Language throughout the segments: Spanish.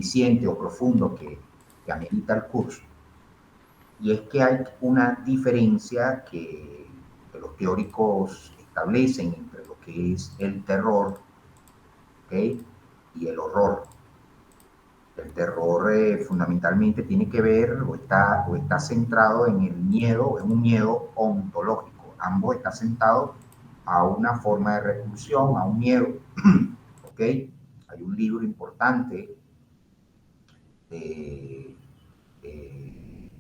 suficiente o profundo que amerita el curso. Y es que hay una diferencia que los teóricos establecen entre lo que es el terror, ¿okay?, y el horror. El terror fundamentalmente tiene que ver o está centrado en el miedo, en un miedo ontológico. Ambos están sentados a una forma de repulsión, a un miedo. ¿Ok? Hay un libro importante de, de,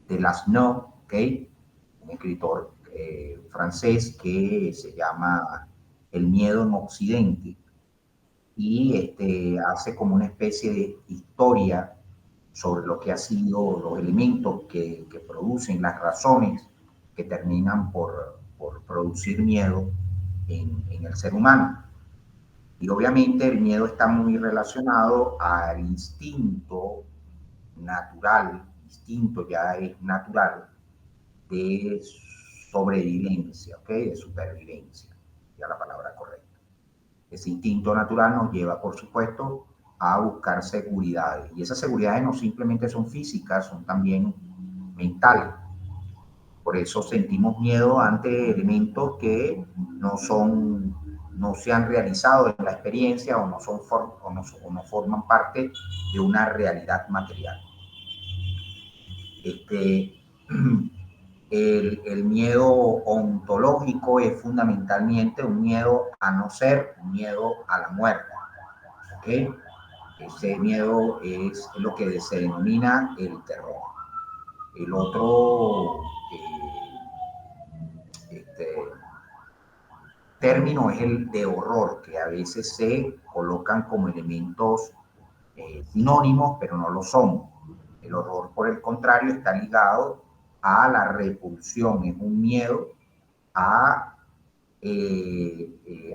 de Lascaux, ¿ok?, un escritor francés que se llama El miedo en Occidente, y hace como una especie de historia sobre lo que ha sido los elementos que producen las razones que terminan por producir miedo en el ser humano. Y obviamente el miedo está muy relacionado al instinto natural, instinto ya es natural, de sobrevivencia, ¿ok?, de supervivencia, ya la palabra correcta. Ese instinto natural nos lleva, por supuesto, a buscar seguridades. Y esas seguridades no simplemente son físicas, son también mentales. Por eso sentimos miedo ante elementos que no se han realizado en la experiencia o no forman parte de una realidad material. El miedo ontológico es fundamentalmente un miedo a no ser, un miedo a la muerte. ¿Okay? Ese miedo es lo que se denomina el terror. El otro término es el de horror, que a veces se colocan como elementos sinónimos, pero no lo son. El horror, por el contrario, está ligado a la repulsión, es un miedo a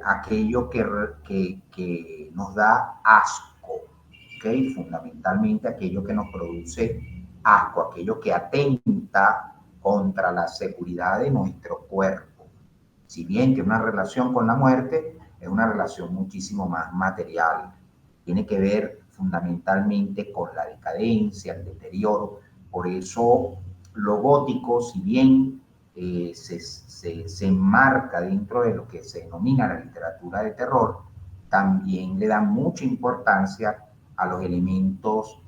aquello que nos da asco, ¿okay? Fundamentalmente aquello que nos produce asco, aquello que atenta contra la seguridad de nuestro cuerpo. Si bien tiene una relación con la muerte, es una relación muchísimo más material. Tiene que ver fundamentalmente con la decadencia, el deterioro. Por eso lo gótico, si bien se enmarca dentro de lo que se denomina la literatura de terror, también le da mucha importancia a los elementos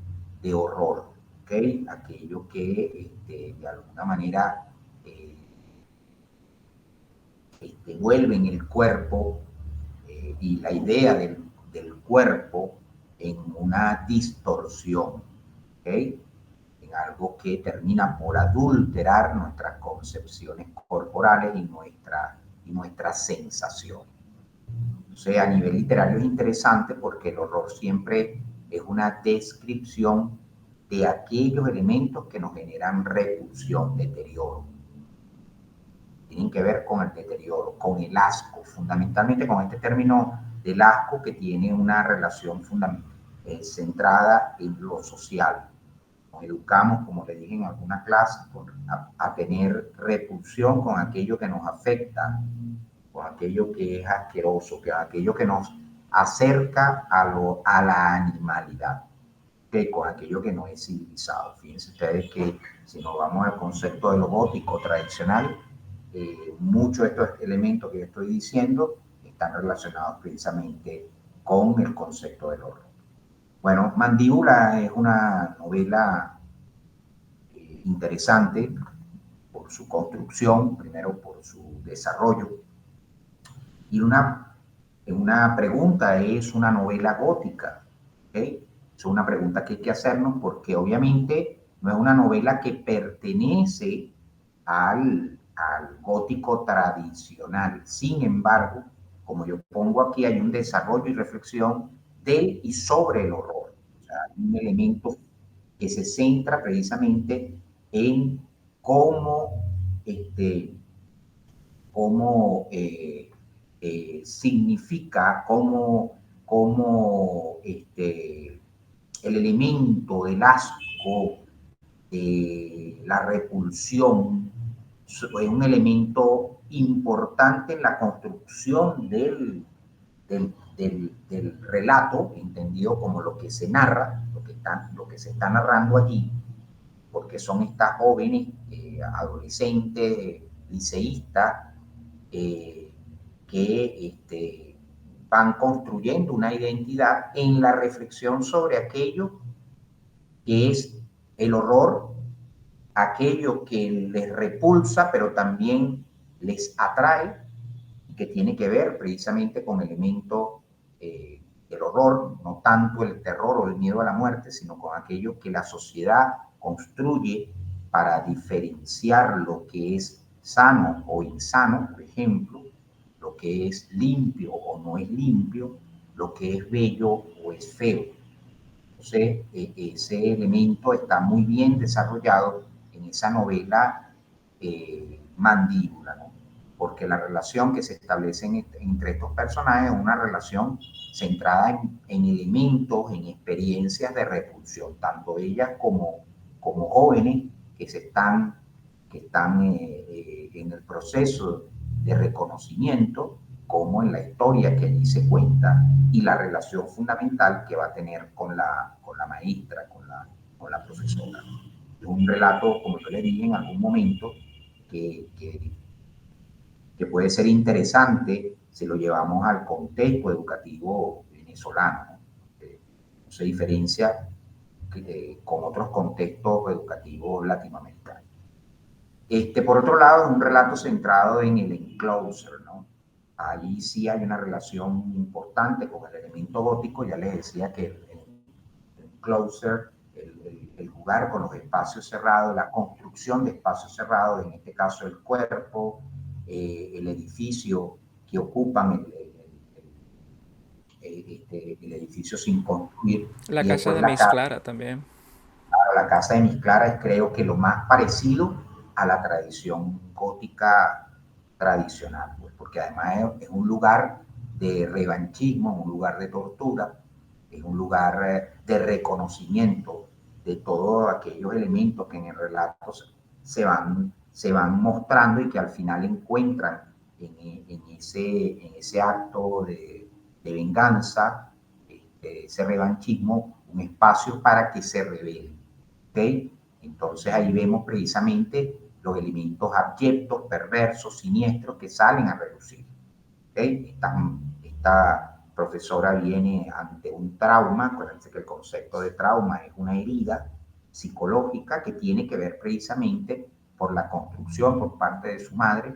de horror, ¿okay? Aquello que de alguna manera vuelven el cuerpo y la idea del cuerpo en una distorsión, ¿okay?, en algo que termina por adulterar nuestras concepciones corporales y nuestras sensaciones. O sea, a nivel literario es interesante porque el horror siempre es una descripción de aquellos elementos que nos generan repulsión, deterioro. Tienen que ver con el deterioro, con el asco, fundamentalmente con este término del asco que tiene una relación centrada en lo social. Nos educamos, como le dije en alguna clase, a tener repulsión con aquello que nos afecta, con aquello que es asqueroso, que aquello que nos acerca a la animalidad, que con aquello que no es civilizado. Fíjense ustedes que si nos vamos al concepto de lo gótico tradicional, muchos de estos elementos que estoy diciendo están relacionados precisamente con el concepto del horror. Bueno, Mandíbula es una novela interesante por su construcción, primero por su desarrollo, y una pregunta, ¿es una novela gótica? ¿Okay? Es una pregunta que hay que hacernos porque obviamente no es una novela que pertenece al gótico tradicional. Sin embargo, como yo pongo aquí, hay un desarrollo y reflexión de y sobre el horror. O sea, hay un elemento que se centra precisamente en cómo, cómo significa, cómo el elemento del asco, la repulsión, es un elemento importante en la construcción del relato, entendido como lo que se narra, lo que se está narrando allí, porque son estas jóvenes, adolescentes, liceístas, que van construyendo una identidad en la reflexión sobre aquello que es el horror, aquello que les repulsa, pero también les atrae, y que tiene que ver precisamente con elementos del horror, no tanto el terror o el miedo a la muerte, sino con aquello que la sociedad construye para diferenciar lo que es sano o insano, por ejemplo, lo que es limpio o no es limpio, lo que es bello o es feo. Entonces, ese elemento está muy bien desarrollado en esa novela Mandíbula, ¿no? Porque la relación que se establece entre estos personajes es una relación centrada en elementos, en experiencias de repulsión, tanto ellas como jóvenes que están en el proceso de reconocimiento, como en la historia que allí se cuenta y la relación fundamental que va a tener con la maestra, con la profesora. Es un relato, como yo le dije en algún momento, que, que, que puede ser interesante si lo llevamos al contexto educativo venezolano, ¿no? No se diferencia con otros contextos educativos latinoamericanos. Por otro lado, es un relato centrado en el enclosure, ¿no? Ahí sí hay una relación importante con el elemento gótico. Ya les decía que el enclosure, el jugar con los espacios cerrados, la construcción de espacios cerrados, en este caso el cuerpo, el edificio que ocupan el edificio sin construir, La y casa después de Miss Clara también. la casa de Miss Clara es, creo que, lo más parecido a la tradición gótica tradicional, pues, porque además es un lugar de revanchismo, un lugar de tortura, es un lugar de reconocimiento de todos aquellos elementos que en el relato se van mostrando y que al final encuentran en ese acto de venganza, ese revanchismo, un espacio para que se revelen. ¿Okay? Entonces ahí vemos precisamente los elementos abyectos, perversos, siniestros que salen a relucir. ¿Okay? Esta profesora viene ante un trauma. Acuérdense que el concepto de trauma es una herida psicológica que tiene que ver precisamente por la construcción por parte de su madre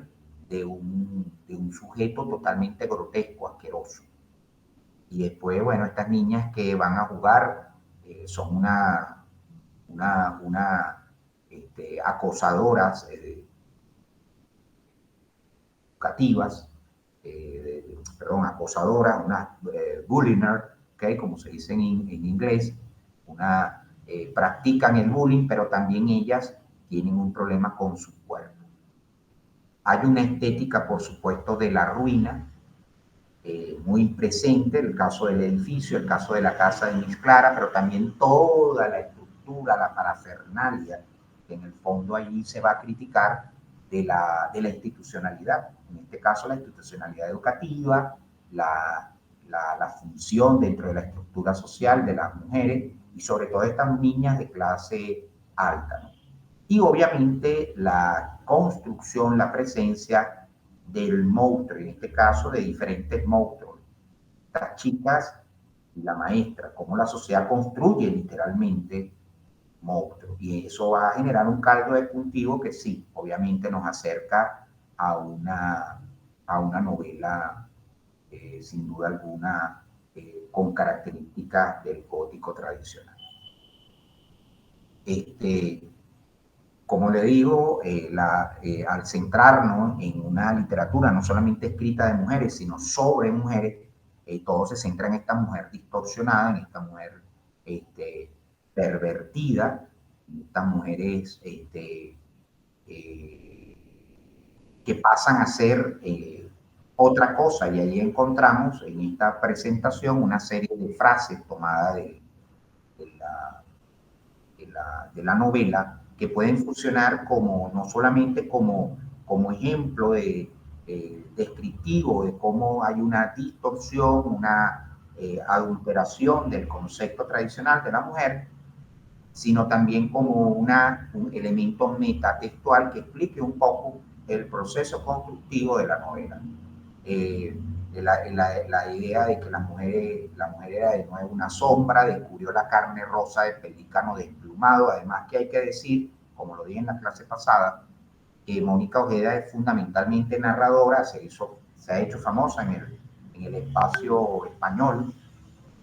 de un sujeto totalmente grotesco, asqueroso. Y después, bueno, estas niñas que van a jugar son una acosadoras educativas, perdón, acosadoras, unas bulliner, ¿okay? Como se dice en inglés, practican el bullying, pero también ellas tienen un problema con su cuerpo. Hay una estética, por supuesto, de la ruina, muy presente, el caso del edificio, el caso de la casa de Miss Clara, pero también toda la estructura, la parafernalia, que en el fondo allí se va a criticar de la institucionalidad, en este caso la institucionalidad educativa, la función dentro de la estructura social de las mujeres y sobre todo estas niñas de clase alta, ¿no? Y obviamente la construcción, la presencia del monstruo, en este caso de diferentes monstruos. Las chicas y la maestra, cómo la sociedad construye literalmente monstruos. Y eso va a generar un caldo de cultivo que sí, obviamente nos acerca a una novela, sin duda alguna, con características del gótico tradicional. Este, como le digo, al centrarnos en una literatura no solamente escrita de mujeres, sino sobre mujeres, todo se centra en esta mujer distorsionada, en esta mujer pervertida, en estas mujeres eh, que pasan a ser otra cosa. Y ahí encontramos en esta presentación una serie de frases tomadas de la de la novela que pueden funcionar como no solamente como ejemplo descriptivo de cómo hay una distorsión, una adulteración del concepto tradicional de la mujer, sino también como un elemento metatextual que explique un poco el proceso constructivo de la novela. La idea de que la mujer era de nuevo una sombra, descubrió la carne rosa de pelícano desplumado, además que hay que decir, como lo dije en la clase pasada, que Mónica Ojeda es fundamentalmente narradora, se ha hecho famosa en el espacio español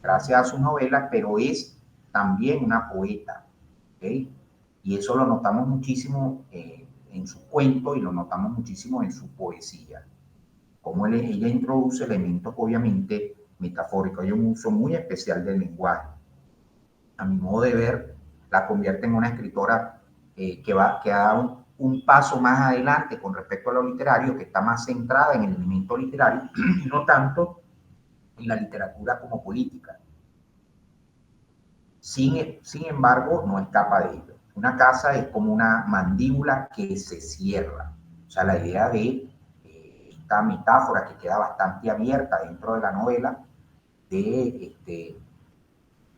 gracias a sus novelas, pero es también una poeta, ¿okay? Y eso lo notamos muchísimo en su cuento y lo notamos muchísimo en su poesía. Como ella introduce elementos obviamente metafóricos, hay un uso muy especial del lenguaje. A mi modo de ver, la convierte en una escritora que da un paso más adelante con respecto a lo literario, que está más centrada en el elemento literario y no tanto en la literatura como política. Sin embargo, no escapa de ello. Una casa es como una mandíbula que se cierra. O sea, la idea de esta metáfora que queda bastante abierta dentro de la novela de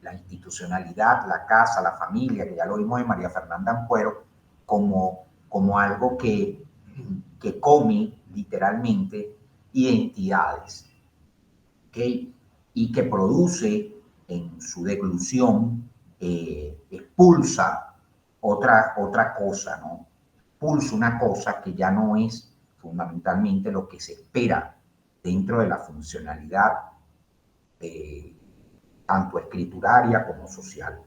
la institucionalidad, la casa, la familia, que ya lo vimos en María Fernanda Ampuero, como algo que come literalmente identidades, ¿okay? Y que produce en su declusión, expulsa otra cosa, ¿no? Expulsa una cosa que ya no es fundamentalmente lo que se espera dentro de la funcionalidad eh, tanto escrituraria como social.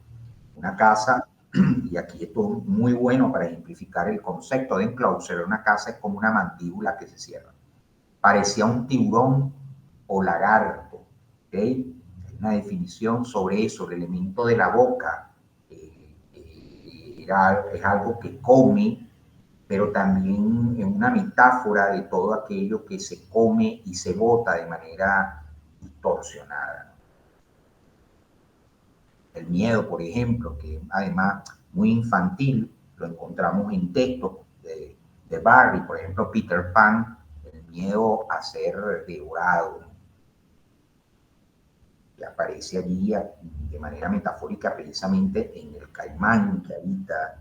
Una casa, y aquí esto es muy bueno para ejemplificar el concepto de enclosure, una casa es como una mandíbula que se cierra. Parecía un tiburón o lagarto, ¿ok? Hay una definición sobre eso, el elemento de la boca. Es algo que come, pero también es una metáfora de todo aquello que se come y se bota de manera distorsionada. El miedo, por ejemplo, que además muy infantil, lo encontramos en textos de Barry, por ejemplo, Peter Pan, el miedo a ser devorado, que aparece allí de manera metafórica precisamente en el caimán que habita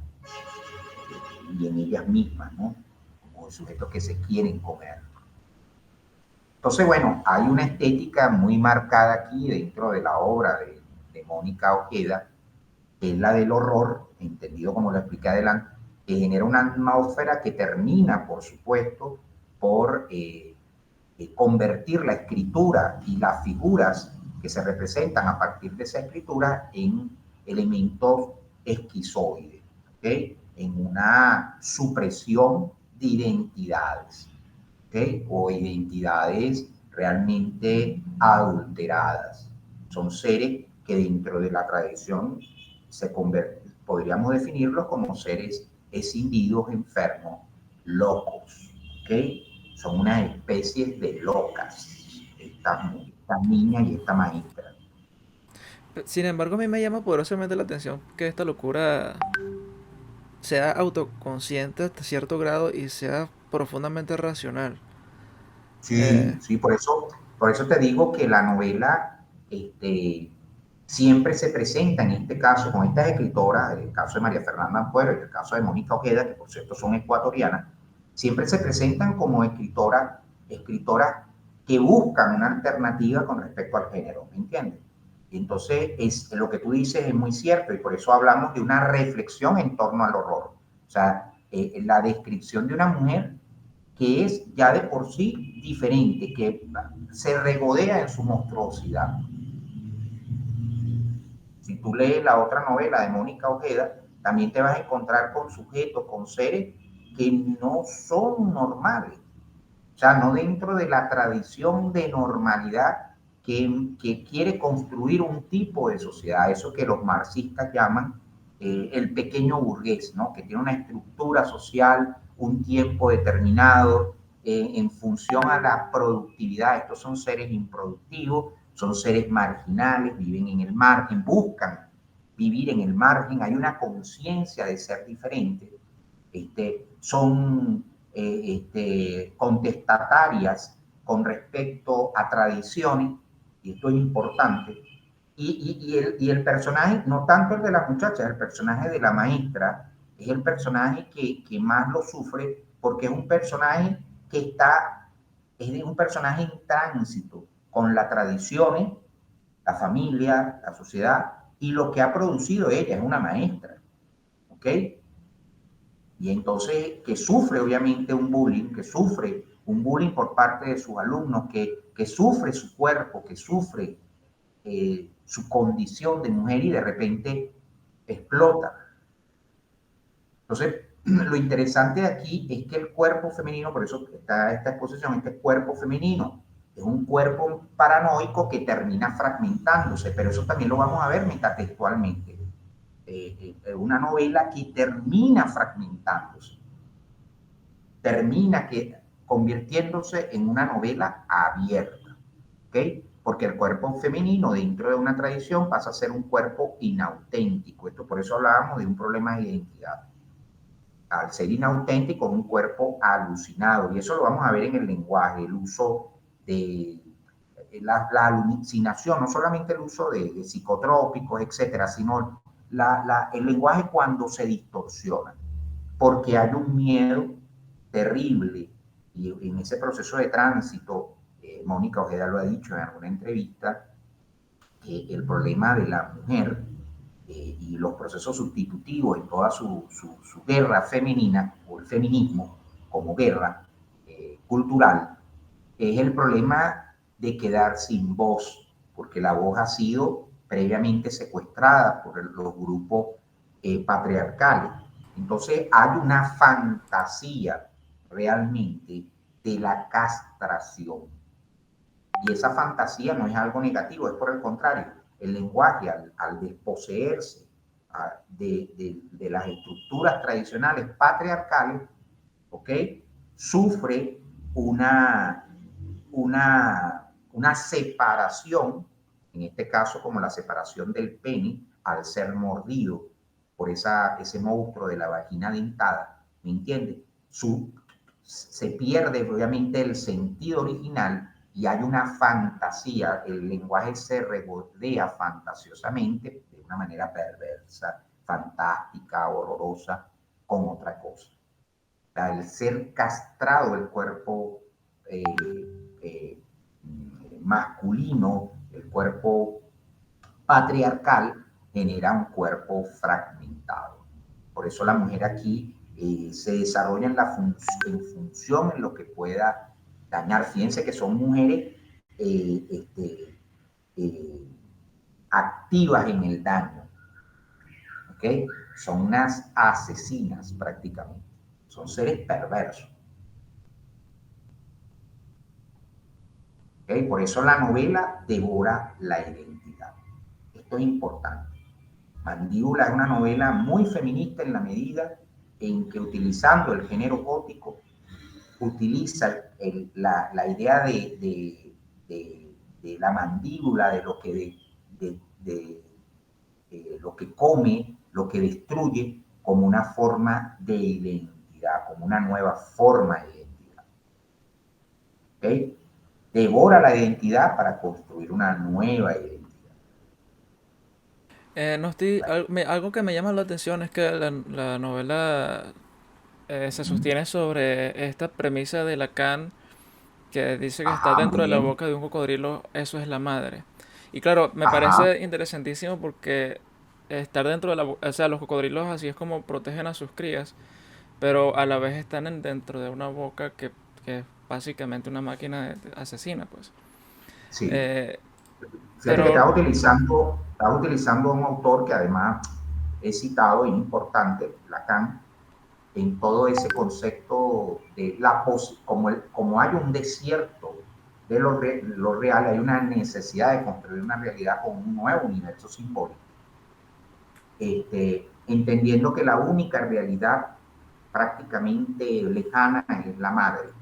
y en ellas mismas, ¿no? Como sujetos que se quieren comer. Entonces, bueno, hay una estética muy marcada aquí dentro de la obra de Mónica Ojeda, que es la del horror, entendido como lo expliqué adelante, que genera una atmósfera que termina, por supuesto, por convertir la escritura y las figuras que se representan a partir de esa escritura en elementos esquizoides, ¿okay? En una supresión de identidades, ¿okay? O identidades realmente adulteradas. Son seres que dentro de la tradición podríamos definirlos como seres escindidos, enfermos, locos, ¿okay? Son unas especies de locas, esta niña y esta maestra. Sin embargo, a mí me llama poderosamente la atención que esta locura sea autoconsciente hasta cierto grado y sea profundamente racional. Sí, sí, por eso te digo que la novela siempre se presenta, en este caso, con estas escritoras, en el caso de María Fernanda Ampuero y en el caso de Mónica Ojeda, que por cierto son ecuatorianas, siempre se presentan como escritoras que buscan una alternativa con respecto al género, ¿me entiendes? Y entonces, lo que tú dices es muy cierto y por eso hablamos de una reflexión en torno al horror. O sea, la descripción de una mujer que es ya de por sí diferente, que se regodea en su monstruosidad. Si tú lees la otra novela de Mónica Ojeda, también te vas a encontrar con sujetos, con seres que no son normales. O sea, no dentro de la tradición de normalidad que quiere construir un tipo de sociedad, eso que los marxistas llaman el pequeño burgués, ¿no? Que tiene una estructura social, un tiempo determinado, en función a la productividad. Estos son seres improductivos, son seres marginales, viven en el margen, buscan vivir en el margen, hay una conciencia de ser diferente, son contestatarias con respecto a tradiciones, y esto es importante, y el personaje, no tanto el de la muchacha, el personaje de la maestra, es el personaje que más lo sufre porque es un personaje que está, es un personaje en tránsito con las tradiciones, la familia, la sociedad y lo que ha producido ella, es una maestra, ¿ok? Y entonces que sufre obviamente un bullying, que sufre un bullying por parte de sus alumnos, que sufre su cuerpo, que sufre su condición de mujer y de repente explota. Entonces, lo interesante de aquí es que el cuerpo femenino, por eso está esta exposición, este cuerpo femenino, es un cuerpo paranoico que termina fragmentándose, pero eso también lo vamos a ver metatextualmente. Una novela que termina fragmentándose, termina que, convirtiéndose en una novela abierta, ¿ok? Porque el cuerpo femenino dentro de una tradición pasa a ser un cuerpo inauténtico. Esto por eso hablábamos de un problema de identidad. Al ser inauténtico, un cuerpo alucinado. Y eso lo vamos a ver en el lenguaje, el uso de la alucinación, no solamente el uso de psicotrópicos, etcétera, sino el lenguaje cuando se distorsiona, porque hay un miedo terrible y en ese proceso de tránsito, Mónica Ojeda lo ha dicho en alguna entrevista, el problema de la mujer y los procesos sustitutivos en toda su guerra femenina o el feminismo como guerra cultural es el problema de quedar sin voz, porque la voz ha sido previamente secuestrada por los grupos patriarcales. Entonces hay una fantasía realmente de la castración. Y esa fantasía no es algo negativo, es por el contrario. El lenguaje, al desposeerse de las estructuras tradicionales patriarcales, ¿ok? Sufre una, una separación, en este caso como la separación del pene al ser mordido por ese monstruo de la vagina dentada, ¿me entiendes? Se pierde obviamente el sentido original y hay una fantasía, el lenguaje se regodea fantasiosamente de una manera perversa, fantástica, horrorosa, con otra cosa. Al ser castrado el cuerpo eh, masculino, el cuerpo patriarcal, genera un cuerpo fragmentado. Por eso la mujer aquí se desarrolla en función en lo que pueda dañar. Fíjense que son mujeres eh, activas en el daño, ¿ok? Son unas asesinas prácticamente, son seres perversos. ¿Okay? Por eso la novela devora la identidad. Esto es importante. Mandíbula es una novela muy feminista en la medida en que utilizando el género gótico, utiliza la idea de la mandíbula, de lo que, lo que come, lo que destruye, como una forma de identidad, como una nueva forma de identidad. ¿Okay? Devora la identidad para construir una nueva identidad. No estoy, algo que me llama la atención es que la novela se sostiene sobre esta premisa de Lacan que dice que está Ajá, muy dentro de la bien. boca de un cocodrilo, eso es la madre. Y claro, me Ajá, parece interesantísimo porque estar dentro de la boca, o sea, los cocodrilos así es como protegen a sus crías, pero a la vez están dentro de una boca que es básicamente una máquina asesina, pues. sí. Eh, Fíjate que pero, estaba utilizando a un autor que además he citado, es importante, Lacan, en todo ese concepto de como hay un desierto de lo real, hay una necesidad de construir una realidad con un nuevo universo simbólico. Entendiendo que la única realidad prácticamente lejana es la madre, ok.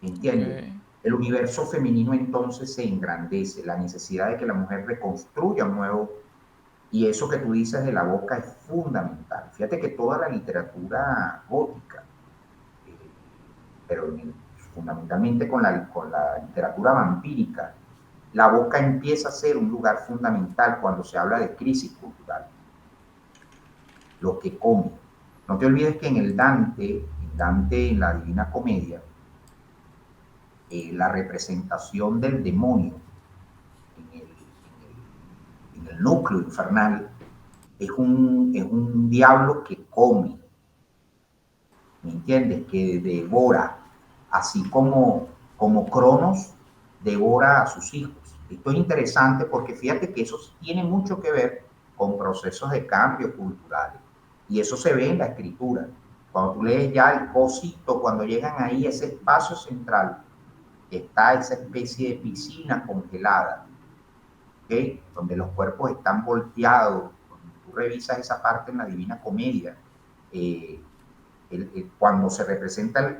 ¿entiendes? El universo femenino entonces se engrandece, la necesidad de que la mujer reconstruya un nuevo, y eso que tú dices de la boca es fundamental. Fíjate que toda la literatura gótica, pero fundamentalmente con la literatura vampírica, la boca empieza a ser un lugar fundamental cuando se habla de crisis cultural, lo que come. No te olvides que Dante en la Divina Comedia, la representación del demonio en el núcleo infernal es un diablo que come, ¿me entiendes? Que devora, así como Cronos devora a sus hijos. Esto es interesante porque fíjate que eso tiene mucho que ver con procesos de cambio culturales. Y eso se ve en la escritura. Cuando tú lees ya el Cosito, cuando llegan ahí a ese espacio central, está esa especie de piscina congelada, ¿okay? Donde los cuerpos están volteados. Cuando tú revisas esa parte en la Divina Comedia, eh, cuando se representa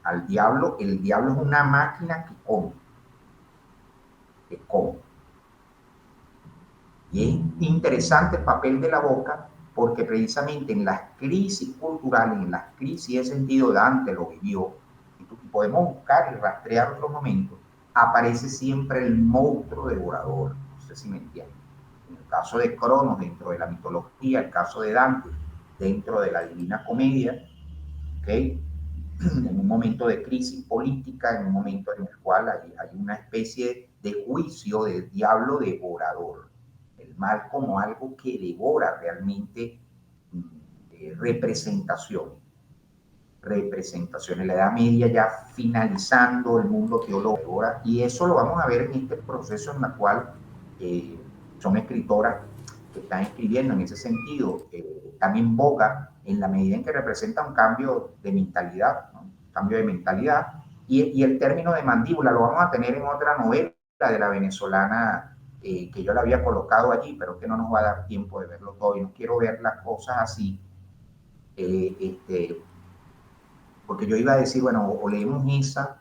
al diablo, el diablo es una máquina que come, que come. Y es interesante el papel de la boca porque precisamente en las crisis culturales, en las crisis de sentido, Dante lo vivió, y podemos buscar y rastrear otros momentos, aparece siempre el monstruo devorador. No sé si me entienden. En el caso de Cronos, dentro de la mitología, el caso de Dante, dentro de la Divina Comedia, ¿okay? En un momento de crisis política, en un momento en el cual hay una especie de juicio del diablo devorador, el mal como algo que devora realmente representación, representación. En la Edad Media ya finalizando el mundo teológico, y eso lo vamos a ver en este proceso en el cual eh, son escritoras que están escribiendo en ese sentido, también boga en la medida en que representa un cambio de mentalidad, ¿no? Cambio de mentalidad, y el término de mandíbula lo vamos a tener en otra novela de la venezolana, que yo la había colocado allí, pero que no nos va a dar tiempo de verlo todo, y no quiero ver las cosas así, porque yo iba a decir, bueno, o leemos esa,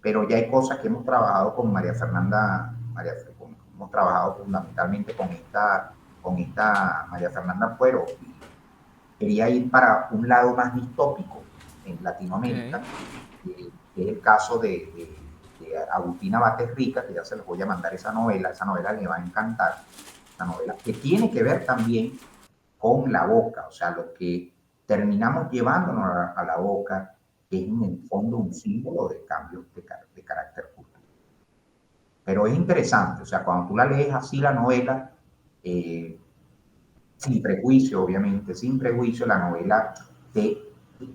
pero ya hay cosas que hemos trabajado con María Fernanda, hemos trabajado fundamentalmente con esta María Fernanda Fuero, y quería ir para un lado más distópico en Ok. Latinoamérica, que es el caso de Agustina Baterrica, que ya se les voy a mandar esa novela le va a encantar, esa novela, que tiene que ver también con la boca, o sea, lo que terminamos llevándonos a la boca, que es en el fondo un símbolo de cambios de carácter cultural. Pero es interesante, o sea, cuando tú la lees así la novela, eh, sin prejuicio, obviamente, sin prejuicio, la novela te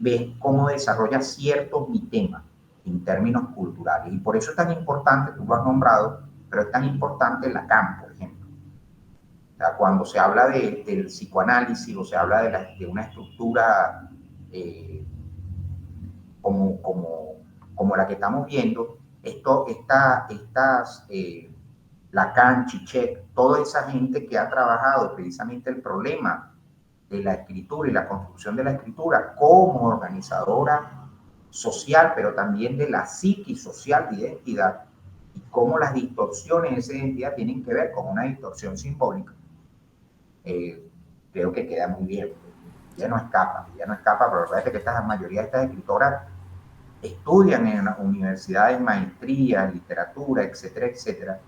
ves cómo desarrolla ciertos temas en términos culturales. Y por eso es tan importante, tú lo has nombrado, pero es tan importante Lacan, por ejemplo. O sea, cuando se habla del psicoanálisis o se habla de una estructura eh, como la que estamos viendo, Lacan, Zizek, toda esa gente que ha trabajado precisamente el problema de la escritura y la construcción de la escritura como organizadora social, pero también de la psiquis social de identidad, y cómo las distorsiones de esa identidad tienen que ver con una distorsión simbólica, eh, creo que queda muy bien. Ya no escapa, pero recuerda que la mayoría de estas escritoras estudian en universidades, maestrías, literatura, etcétera, etcétera,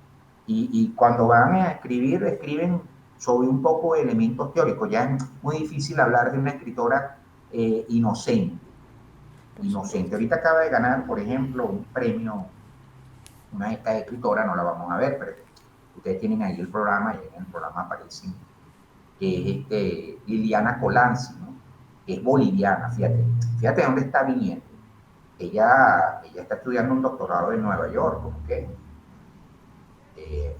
y cuando van a escribir, escriben sobre un poco de elementos teóricos. Ya es muy difícil hablar de una escritora inocente. Por Inocente. supuesto. Ahorita acaba de ganar, por ejemplo, un premio, una de estas escritoras, no la vamos a ver, pero ustedes tienen ahí el programa, y en el programa aparecen, que es Liliana Colanzi, ¿no? Que es boliviana, fíjate dónde está viniendo. Ella está estudiando un doctorado en Nueva York, ¿ok? Eh,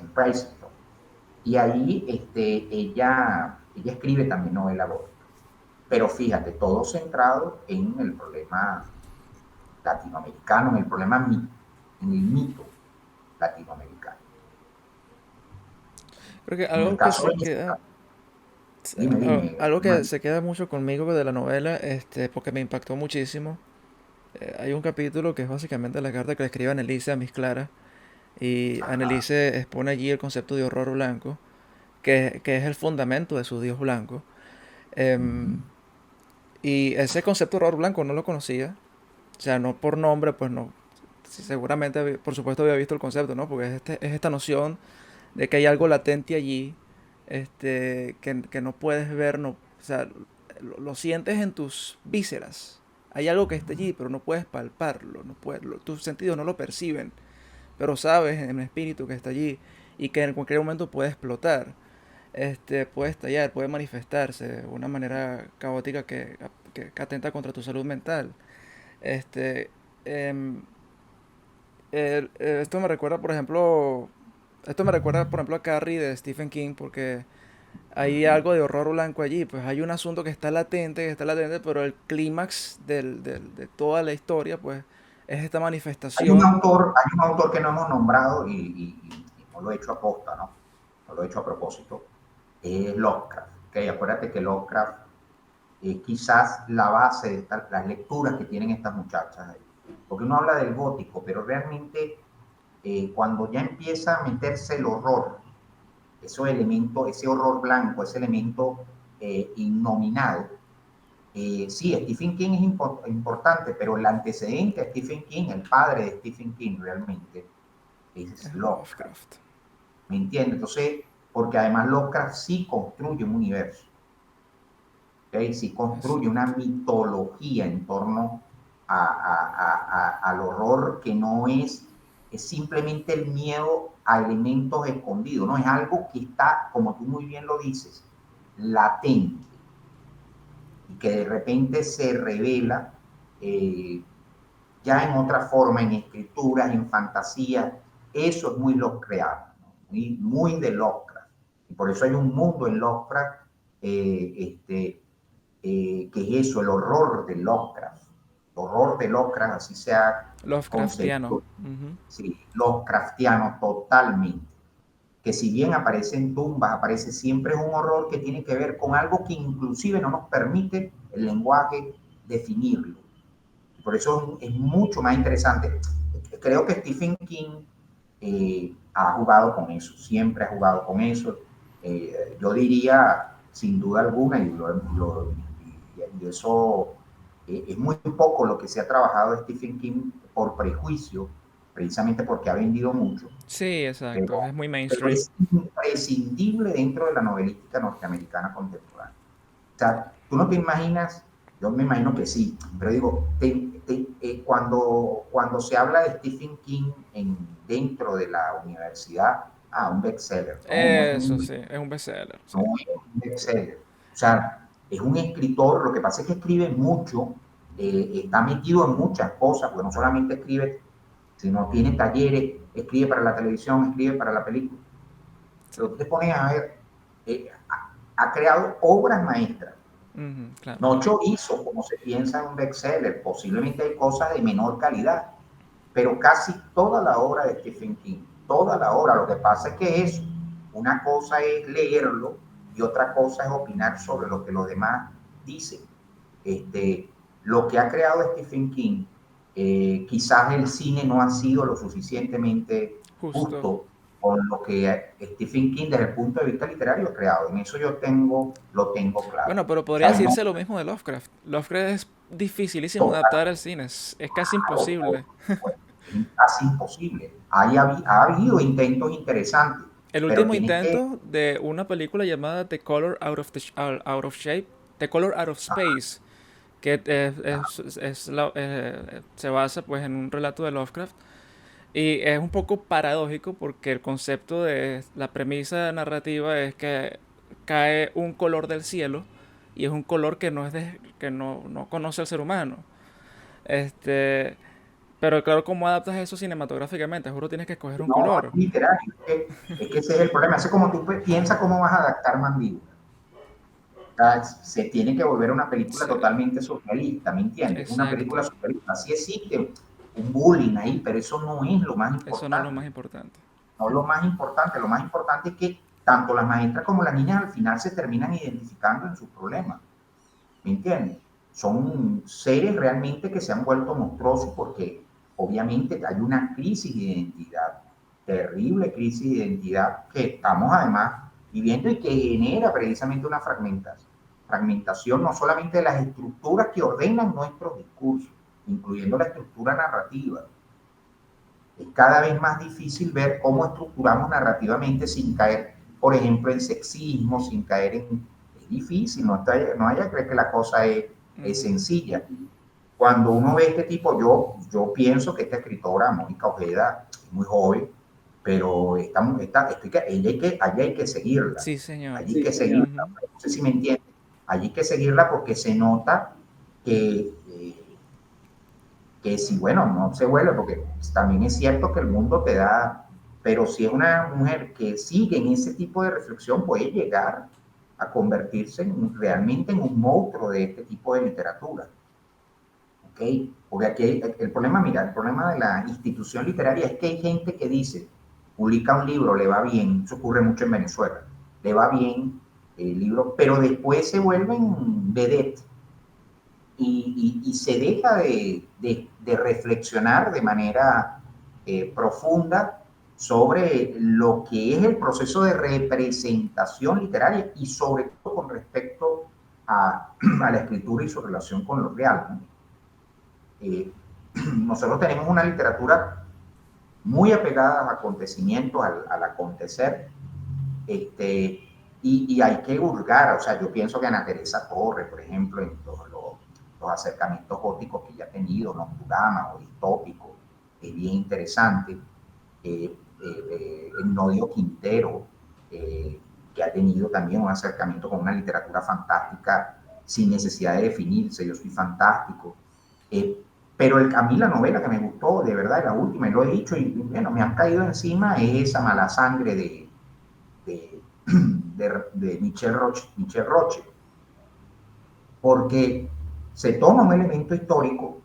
en Princeton. Y ahí ella escribe también novela gótica. Pero fíjate, todo centrado en el problema latinoamericano, en el problema, en el mito latinoamericano. Creo que En el algo que caso se de queda, dime, algo que Manuel. se queda mucho conmigo de la novela, porque me impactó muchísimo. Hay un capítulo que es básicamente la carta que le escribe Annelise a Miss Clara. Y Ajá, Annelise expone allí el concepto de horror blanco, que es el fundamento de su dios blanco. Em, Y ese concepto de horror blanco no lo conocía. O sea, no por nombre, pues no. Sí, seguramente, por supuesto, había visto el concepto, ¿no? Porque es esta noción de que hay algo latente allí, que no puedes ver, no, o sea, lo sientes en tus vísceras. Hay algo que está allí, pero no puedes palparlo, no puedes, tus sentidos no lo perciben, pero sabes en el espíritu que está allí y que en cualquier momento puede explotar, puede estallar, puede manifestarse de una manera caótica que atenta contra tu salud mental. Este, em, esto me recuerda, por ejemplo, a Carrie de Stephen King, porque hay algo de horror blanco allí. Pues hay un asunto que está latente, pero el clímax de toda la historia, pues, es esta manifestación. Hay un autor que no hemos nombrado y no lo he hecho a posta, ¿no? No lo he hecho a propósito. Es Lovecraft. ¿Okay? Acuérdate que Lovecraft es quizás la base de las lecturas que tienen estas muchachas ahí. Porque uno habla del gótico, pero realmente cuando ya empieza a meterse el horror, esos elementos, ese horror blanco, ese elemento innominado, sí, Stephen King es importante, pero el antecedente de Stephen King, el padre de Stephen King realmente, es Es Lovecraft. Lovecraft. ¿Me entiendes? Entonces, porque además Lovecraft sí construye un universo, ¿okay? Sí construye una Exacto. mitología en torno al horror que no es simplemente el miedo a elementos escondidos, no es algo que está, como tú muy bien lo dices, latente y que de repente se revela eh, ya en otra forma, en escrituras, en fantasías. Eso es muy Lovecraft, ¿no? Muy de Lovecraft. Y por eso hay un mundo en Lovecraft que es eso, el horror de Lovecraft. El horror de Lovecraft, así sea Lovecraftiano. concepto, Ujú. sí, Lovecraftiano totalmente. Que si bien aparece en tumbas, aparece siempre es un horror que tiene que ver con algo que inclusive no nos permite el lenguaje definirlo. Por eso es mucho más interesante. Creo que Stephen King ha jugado con eso, siempre ha jugado con eso. Yo diría, sin duda alguna, y eso es muy poco lo que se ha trabajado de Stephen King por prejuicio, precisamente porque ha vendido mucho, Sí, exacto. pero, Es muy pero mainstream. es imprescindible dentro de la novelística norteamericana contemporánea. O sea, tú no te imaginas, yo me imagino que sí, pero digo, cuando se habla de Stephen King dentro de la universidad, un bestseller, no es Eso un, sí, es un bestseller. Sí. no es un bestseller. O sea, es un escritor, lo que pasa es que escribe mucho, está metido en muchas cosas, porque no solamente escribe, sino tiene talleres, escribe para la televisión, escribe para la película. Sí. Pero tú te pones a ver, ha creado obras maestras. Ujú, claro. No chorizo, como se piensa en un bestseller, posiblemente hay cosas de menor calidad, pero casi toda la obra de Stephen King, toda la obra, lo que pasa es que es, una cosa es leerlo y otra cosa es opinar sobre lo que los demás dicen. Lo que ha creado Stephen King, quizás el cine no ha sido lo suficientemente Justo. justo con lo que Stephen King desde el punto de vista literario ha creado. En eso lo tengo claro. Bueno, pero O podría sea, no, decirse lo mismo de Lovecraft. Lovecraft es dificilísimo de adaptar total, al cine, es casi claro, imposible. es casi imposible. Ha habido intentos interesantes, El pero último tienes que... intento de una película llamada The Color Out of Shape, The Color Out of Space, que se basa pues en un relato de Lovecraft y es un poco paradójico porque el concepto de la premisa narrativa es que cae un color del cielo y es un color que no conoce el ser humano. Este, pero claro, ¿cómo adaptas eso cinematográficamente? Seguro tienes que escoger un No, color. es literal, es que ese es el problema. Es como tú piensas cómo vas a adaptar Mandíbula. O sea, se tiene que volver una película Sí, totalmente surrealista, ¿me entiendes? Una película exacto. surrealista. Sí existe un bullying ahí, pero eso no es lo más Eso no es lo importante. más importante. No es lo más importante. Lo más importante es que tanto las maestras como las niñas al final se terminan identificando en sus problemas. ¿Me entiendes? Son seres realmente que se han vuelto monstruosos porque obviamente hay una crisis de identidad, terrible crisis de identidad que estamos además viviendo y que genera precisamente una fragmentación. fragmentación no solamente de las estructuras que ordenan nuestros discursos, incluyendo la estructura narrativa. Es cada vez más difícil ver cómo estructuramos narrativamente sin caer, por ejemplo, en sexismo, sin caer en... Es difícil, no haya que creer que la cosa es sencilla. Cuando uno ve este tipo, yo pienso que esta escritora, Mónica Ojeda, es muy joven, pero allí hay que seguirla. Sí, señor. Allí hay que seguirla. No sé si me entiendes. Allí hay que seguirla porque se nota que si, bueno, no se vuelve, porque también es cierto que el mundo te da, pero si es una mujer que sigue en ese tipo de reflexión, puede llegar a convertirse realmente en un monstruo de este tipo de literatura. ¿Ok? Porque aquí el problema, mira, el problema de la institución literaria es que hay gente que dice, publica un libro, le va bien, eso ocurre mucho en Venezuela, le va bien el libro, pero después se vuelven vedette y se deja de reflexionar de manera profunda sobre lo que es el proceso de representación literaria y sobre todo con respecto a la escritura y su relación con lo real, ¿no? Nosotros tenemos una literatura muy apegada a los acontecimientos, al acontecer, y hay que hurgar, o sea, yo pienso que Ana Teresa Torres, por ejemplo, en todos los acercamientos góticos que ella ha tenido, nocturama o distópico, es bien interesante. El Nodio Quintero, que ha tenido también un acercamiento con una literatura fantástica sin necesidad de definirse, yo soy fantástico. Pero a mí la novela que me gustó, de verdad, la última, y lo he dicho, y bueno, me han caído encima, es esa Mala Sangre de, de Michel Roche, porque se toma un elemento histórico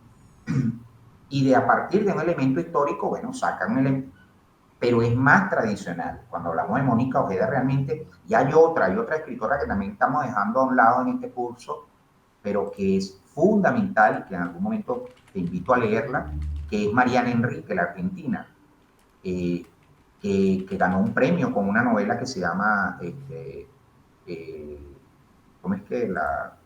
y de a partir de un elemento histórico, bueno, sacan un elemento, pero es más tradicional. Cuando hablamos de Mónica Ojeda realmente, y hay otra escritora que también estamos dejando a un lado en este curso, pero que es fundamental y que en algún momento te invito a leerla, que es Mariana Enrique, la argentina, eh, que ganó un premio con una novela que se llama, ¿cómo es que la?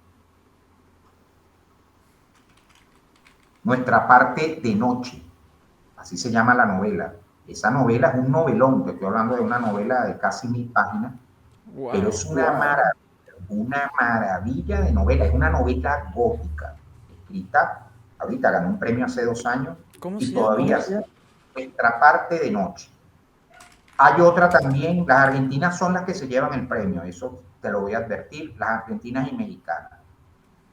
Nuestra parte de noche, así se llama la novela. Esa novela es un novelón, te estoy hablando de una novela de casi 1000 páginas, pero Wow. es una maravilla de novela, es una novela gótica, escrita, ahorita ganó un premio hace 2 años ¿Cómo y se llama? todavía es Nuestra parte de noche. Hay otra también, las argentinas son las que se llevan el premio, eso te lo voy a advertir, las argentinas y mexicanas.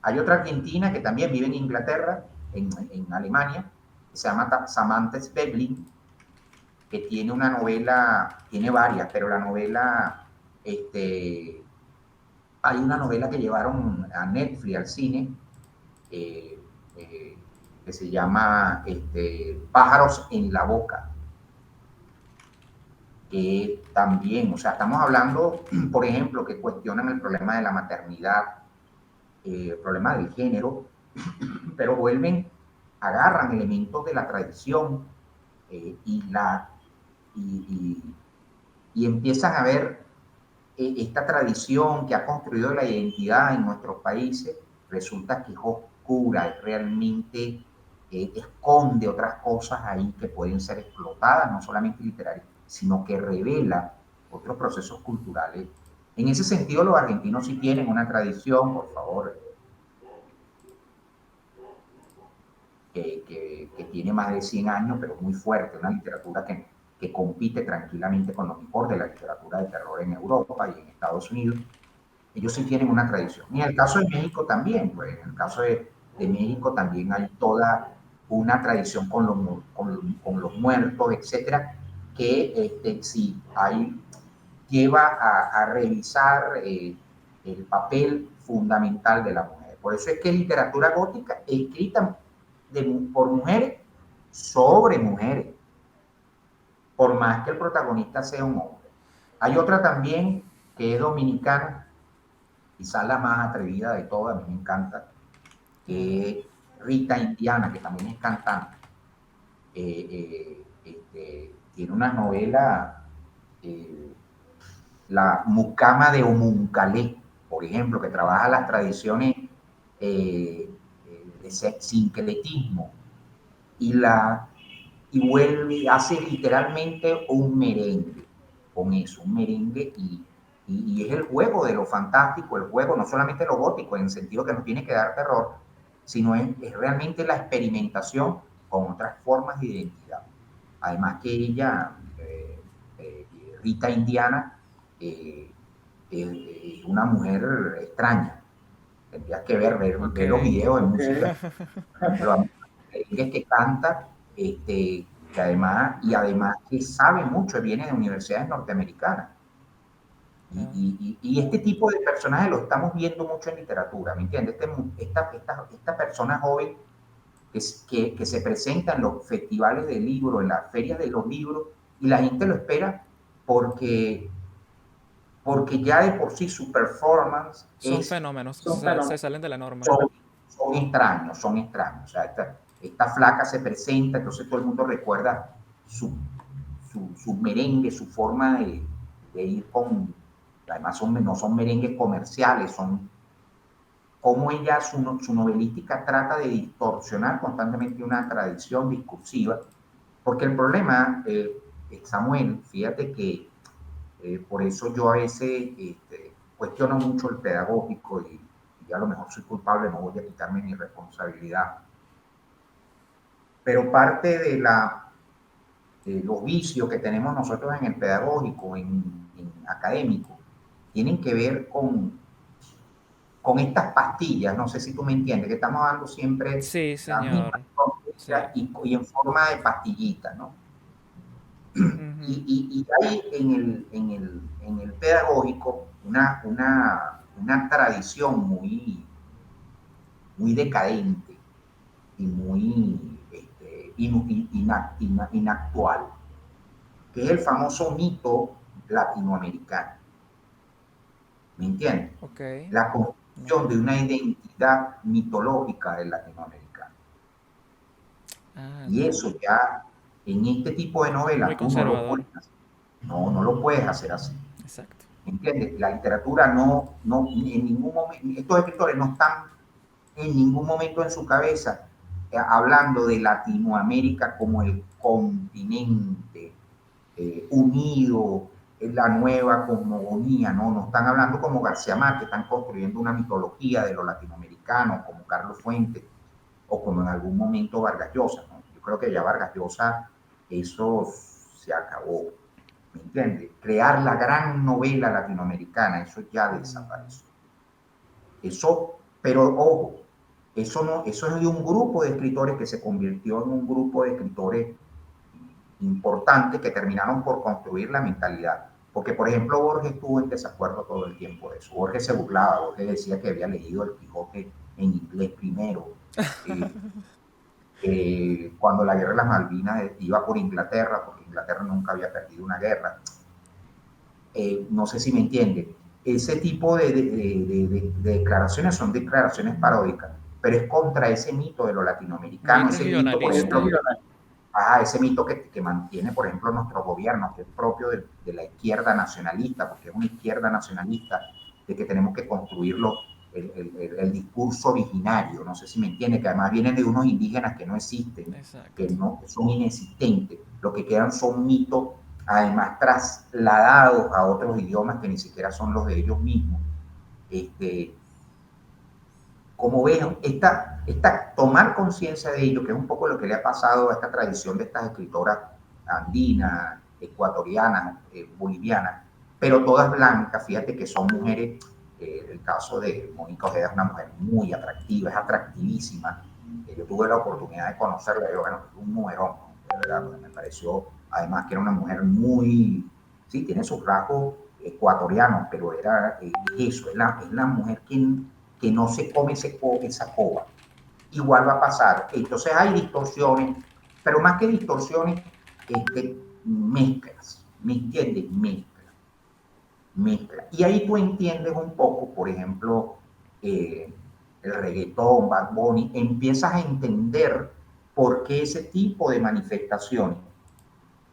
Hay otra argentina que también vive en Inglaterra, en Alemania, que se llama Samantha Schweblin, que tiene una novela, tiene varias, pero la novela, hay una novela que llevaron a Netflix, al cine, eh, eh, que se llama Pájaros en la boca, que también, o sea, estamos hablando, por ejemplo, que cuestionan el problema de la maternidad, el problema del género, pero agarran elementos de la tradición y, y empiezan a ver esta tradición que ha construido la identidad en nuestros países, resulta que es oscura, realmente esconde otras cosas ahí que pueden ser explotadas, no solamente literarias, sino que revela otros procesos culturales. En ese sentido, los argentinos sí tienen una tradición, por favor, que tiene más de 100 años, pero muy fuerte, una literatura que compite tranquilamente con lo mejor de la literatura de terror en Europa y en Estados Unidos. Ellos sí tienen una tradición. Y en el caso de México también, pues en el caso de México también hay toda una tradición con los muertos, etcétera, que sí lleva a revisar el papel fundamental de la mujer. Por eso es que literatura gótica escrita por mujeres sobre mujeres, por más que el protagonista sea un hombre. Hay otra también que es dominicana, quizás la más atrevida de todas, a mí me encanta, que es Rita Indiana, que también es cantante. Tiene una novela, La Mucama de Omuncalé, por ejemplo, que trabaja las tradiciones de sincretismo y, y vuelve, hace literalmente un merengue con eso, un merengue y es el juego de lo fantástico, el juego no solamente lo gótico, en el sentido que no tiene que dar terror, sino es realmente la experimentación con otras formas de identidad. Además que ella, Rita Indiana, eh, una mujer extraña. Tendrías que Ok. ver los videos de música. Pero es que canta, que además, y además que sabe mucho, viene de universidades norteamericanas. Ah, Y este tipo de personajes lo estamos viendo mucho en literatura, ¿me entiendes? Esta persona joven que se presenta en los festivales de libros, en las ferias de los libros, y la gente lo espera porque, porque ya de por sí su performance son fenómenos, son, se salen de la norma. son, son extraños, son extraños. O sea, esta flaca se presenta, entonces todo el mundo recuerda su merengue, su forma de ir con, además no son merengues comerciales, son como ella, su novelística trata de distorsionar constantemente una tradición discursiva, porque el problema, Samuel, fíjate que por eso yo a veces cuestiono mucho el pedagógico y a lo mejor soy culpable, no voy a quitarme mi responsabilidad, pero parte de los vicios que tenemos nosotros en el pedagógico, en académico, tienen que ver con estas pastillas, no sé si tú me entiendes, que estamos dando siempre Sí, las mismas señor. Sí. y en forma de pastillita, ¿no? Ujú. Y hay en el pedagógico una tradición muy decadente y muy inactual, que es el famoso mito latinoamericano. ¿Me entiendes? Ok. La No. construcción de una identidad mitológica del latinoamericano. Ah, Y ya. eso ya, en este tipo de Muy novelas, tú no lo conservador. puedes hacer. No, no lo puedes hacer así. Exacto. ¿Me entiendes? La literatura no, en ningún momento, estos escritores no están en ningún momento en su cabeza hablando de Latinoamérica como el continente unido, la nueva cosmogonía, ¿no? No están hablando como García Márquez, están construyendo una mitología de los latinoamericanos, como Carlos Fuentes, o como en algún momento Vargas Llosa, ¿no? Yo creo que ya Vargas Llosa, eso se acabó, ¿me entiendes? Crear la gran novela latinoamericana, eso ya Mm, desapareció. Eso, pero ojo, eso es de un grupo de escritores que se convirtió en un grupo de escritores importantes que terminaron por construir la mentalidad. Porque, por ejemplo, Borges estuvo en desacuerdo todo el tiempo de eso. Borges se burlaba, Borges decía que había leído el Quijote en inglés primero. Eh, cuando la guerra de las Malvinas iba por Inglaterra, porque Inglaterra nunca había perdido una guerra. No sé si me entiende. Ese tipo de declaraciones son declaraciones paródicas, pero es contra ese mito de lo muy latinoamericano, ese mito, por ejemplo, regionalista. ese mito que mantiene, por ejemplo, nuestro gobierno, que es propio de la izquierda nacionalista, porque es una izquierda nacionalista, de que tenemos que construirlo el discurso originario, no sé si me entiende, que además vienen de unos indígenas que no existen, Exacto. que son inexistentes, lo que quedan son mitos, además trasladados a otros idiomas que ni siquiera son los de ellos mismos. Este, como ven, tomar conciencia de ello, que es un poco lo que le ha pasado a esta tradición de estas escritoras andinas, ecuatorianas, bolivianas, pero todas blancas, fíjate que son mujeres, el caso de Mónica Ojeda es una mujer muy atractiva, es atractivísima, yo tuve la oportunidad de conocerla, yo, bueno, un mujerón, de verdad, porque me pareció, además que era una mujer muy, sí, tiene sus rasgos ecuatorianos, pero era eso, es la mujer que no se come esa coba. Igual va a pasar. Entonces hay distorsiones, pero más que distorsiones, mezclas. ¿Me entiendes? Mezclas. Mezclas. Y ahí tú entiendes un poco, por ejemplo, eh, el reggaetón, Bad Bunny, empiezas a entender por qué ese tipo de manifestaciones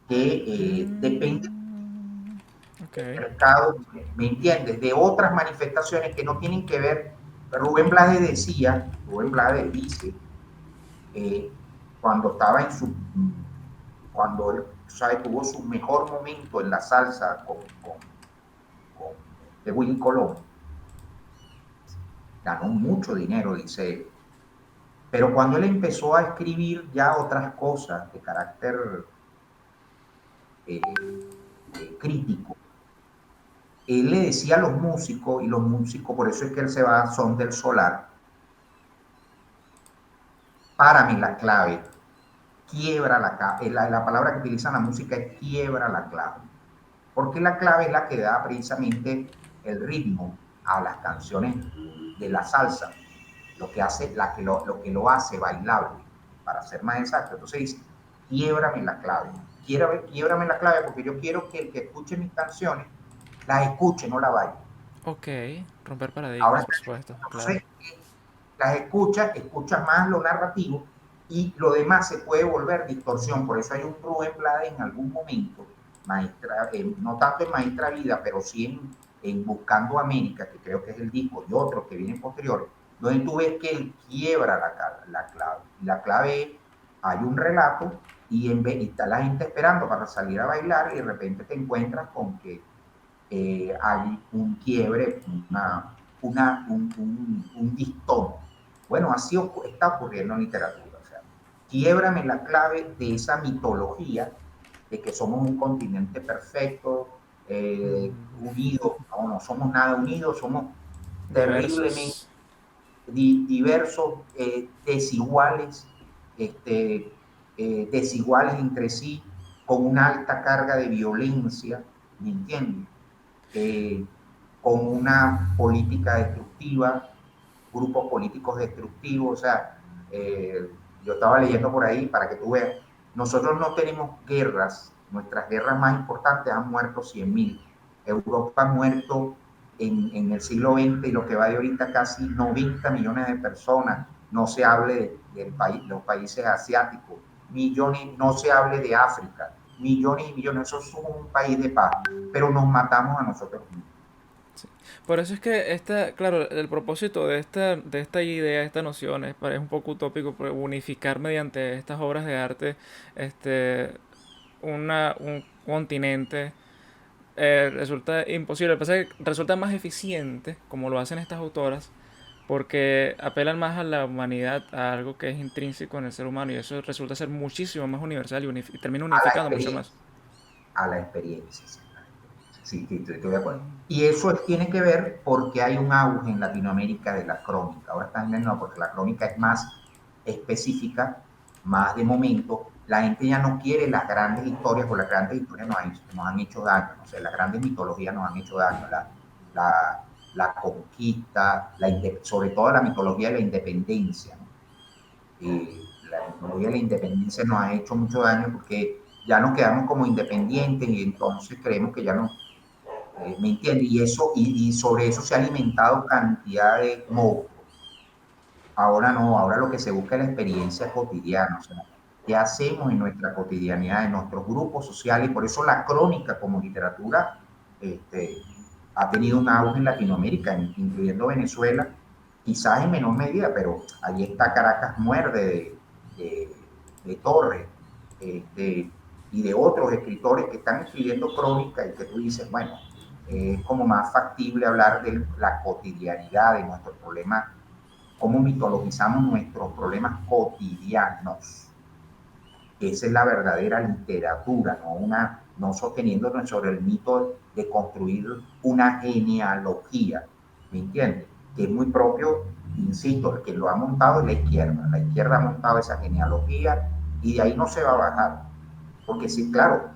que depende Mm, Ok. el mercado, ¿me entiendes? De otras manifestaciones que no tienen que ver. Rubén Blades decía, Rubén Blades dice, eh, cuando estaba en su, cuando él, ¿sabes? Tuvo su mejor momento en la salsa con Willy Colón, ganó mucho dinero, dice él. Pero cuando él empezó a escribir ya otras cosas de carácter eh, crítico, él le decía a los músicos, y los músicos, por eso es que él se va a Son del Solar, párame la clave, quiebra la palabra que utiliza la música es quiebra la clave, porque la clave es la que da precisamente el ritmo a las canciones de la salsa, lo que hace, lo que lo hace bailable, para ser más exacto. Entonces dice, quiebrame la clave, quiebrame la clave porque yo quiero que el que escuche mis canciones las escuche, no la baile. Ok. Romper Ahora, paradigmas, por supuesto, claro. entonces, las escuchas más lo narrativo y lo demás se puede volver distorsión. Por eso hay un Rubén Blades en algún momento, maestra, no tanto en Maestra Vida, pero sí en Buscando América, que creo que es el disco, y otros que vienen posteriores, donde tú ves que él quiebra la clave. La clave es, hay un relato y, y está la gente esperando para salir a bailar y de repente te encuentras con que hay un quiebre, un distón. Bueno, así está ocurriendo en literatura. O sea, quiebrame la clave de esa mitología de que somos un continente perfecto, unidos. No, no somos nada unidos, somos terriblemente Diversos. diversos, desiguales, este, desiguales entre sí, con una alta carga de violencia, ¿me entiendes? eh, con una política destructiva, grupos políticos destructivos. O sea, yo estaba leyendo por ahí para que tú veas, nosotros no tenemos guerras, nuestras guerras más importantes han muerto 100.000. Europa ha muerto en el siglo XX y lo que va de ahorita casi 90 millones de personas. No se hable de país, los países asiáticos, millones, no se hable de África, millones y millones. Eso es un país de paz, pero nos matamos a nosotros mismos. Sí. Por eso es que claro, el propósito de esta idea, esta noción, es un poco utópico, pero unificar mediante estas obras de arte, este, un continente, resulta imposible. Lo que pasa es que resulta más eficiente, como lo hacen estas autoras, porque apelan más a la humanidad, a algo que es intrínseco en el ser humano, y eso resulta ser muchísimo más universal y termina A la unificando mucho más. experiencia, a la experiencia, sí, a la experiencia. Sí, sí, estoy de acuerdo. Y eso tiene que ver porque hay un auge en Latinoamérica de la crónica. Ahora están viendo, porque la crónica es más específica, más de momento. La gente ya no quiere las grandes historias, porque las grandes historias nos han hecho daño. No sé, las grandes mitologías nos han hecho daño. La conquista, sobre todo la mitología de la independencia, ¿no? La mitología de la independencia nos ha hecho mucho daño porque ya nos quedamos como independientes y entonces creemos que ya no, ¿me entiendes? Y sobre eso se ha alimentado cantidad de monstruos. Ahora no, ahora lo que se busca es la experiencia cotidiana, o sea, qué hacemos en nuestra cotidianidad, en nuestros grupos sociales, y por eso la crónica como literatura este, ha tenido un auge en Latinoamérica, incluyendo Venezuela, quizás en menor medida, pero ahí está Caracas Muerde de Torres, y de otros escritores que están escribiendo crónica y que tú dices, bueno, es como más factible hablar de la cotidianidad, de nuestros problemas, cómo mitologizamos nuestros problemas cotidianos. Esa es la verdadera literatura, no sosteniéndonos sobre el mito de construir una genealogía, ¿me entiendes? Que es muy propio, insisto, el que lo ha montado es la izquierda ha montado esa genealogía y de ahí no se va a bajar, porque sí, claro,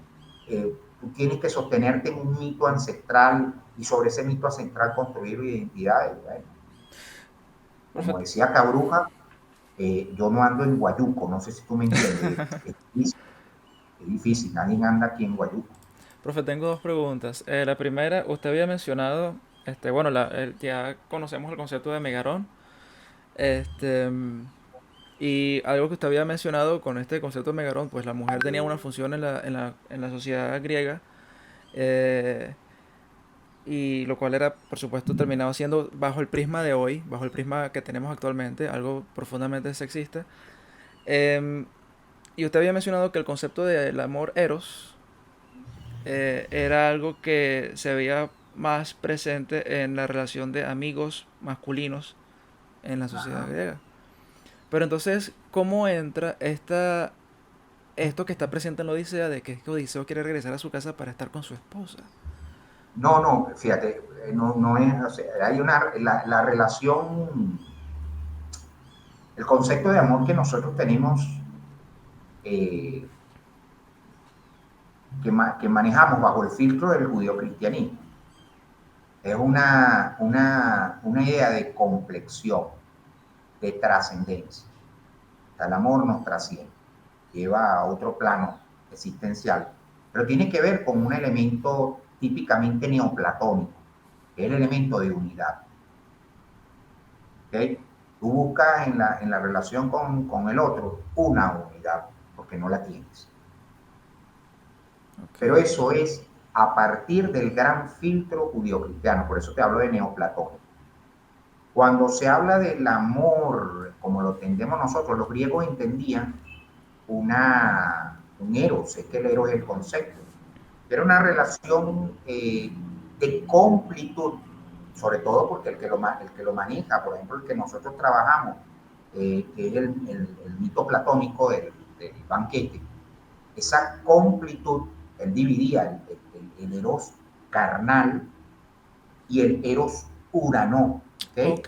tú tienes que sostenerte en un mito ancestral y sobre ese mito ancestral construir identidades. Bueno, como Profe, decía Cabruja, yo no ando en Guayuco, no sé si tú me entiendes, es difícil, nadie anda aquí en Guayuco. profe, tengo dos preguntas. La primera, usted había mencionado, bueno, ya conocemos el concepto de Megarón, este, y algo que usted había mencionado con este concepto de Megarón, pues la mujer tenía una función en la sociedad griega, eh, y lo cual era, por supuesto, terminado siendo bajo el prisma de hoy, bajo el prisma que tenemos actualmente, algo profundamente sexista. Em, y usted había mencionado que el concepto del amor eros era algo que se veía más presente en la relación de amigos masculinos en la sociedad Ajá. griega. Pero entonces, ¿cómo entra esto que está presente en la Odisea de que Odiseo quiere regresar a su casa para estar con su esposa? No, no, fíjate, no, no es, o sea, hay la relación, el concepto de amor que nosotros tenemos, eh, que manejamos bajo el filtro del judío-cristianismo, es una idea de complexión, de trascendencia. O sea, el amor nos trasciende, lleva a otro plano existencial, pero tiene que ver con un elemento típicamente neoplatónico, que es el elemento de unidad. ¿Okay? Tú buscas en la relación con el otro una unidad, porque no la tienes. Ok. Pero eso es a partir del gran filtro judío-cristiano, por eso te hablo de neoplatónico. Cuando se habla del amor, como lo entendemos nosotros, los griegos entendían un eros, es que el eros es el concepto, era una relación de completud, sobre todo porque el que lo maneja, por ejemplo, el que nosotros trabajamos, que es el mito platónico del banquete, esa completud, él dividía el eros carnal y el eros urano, ¿ok? Ok.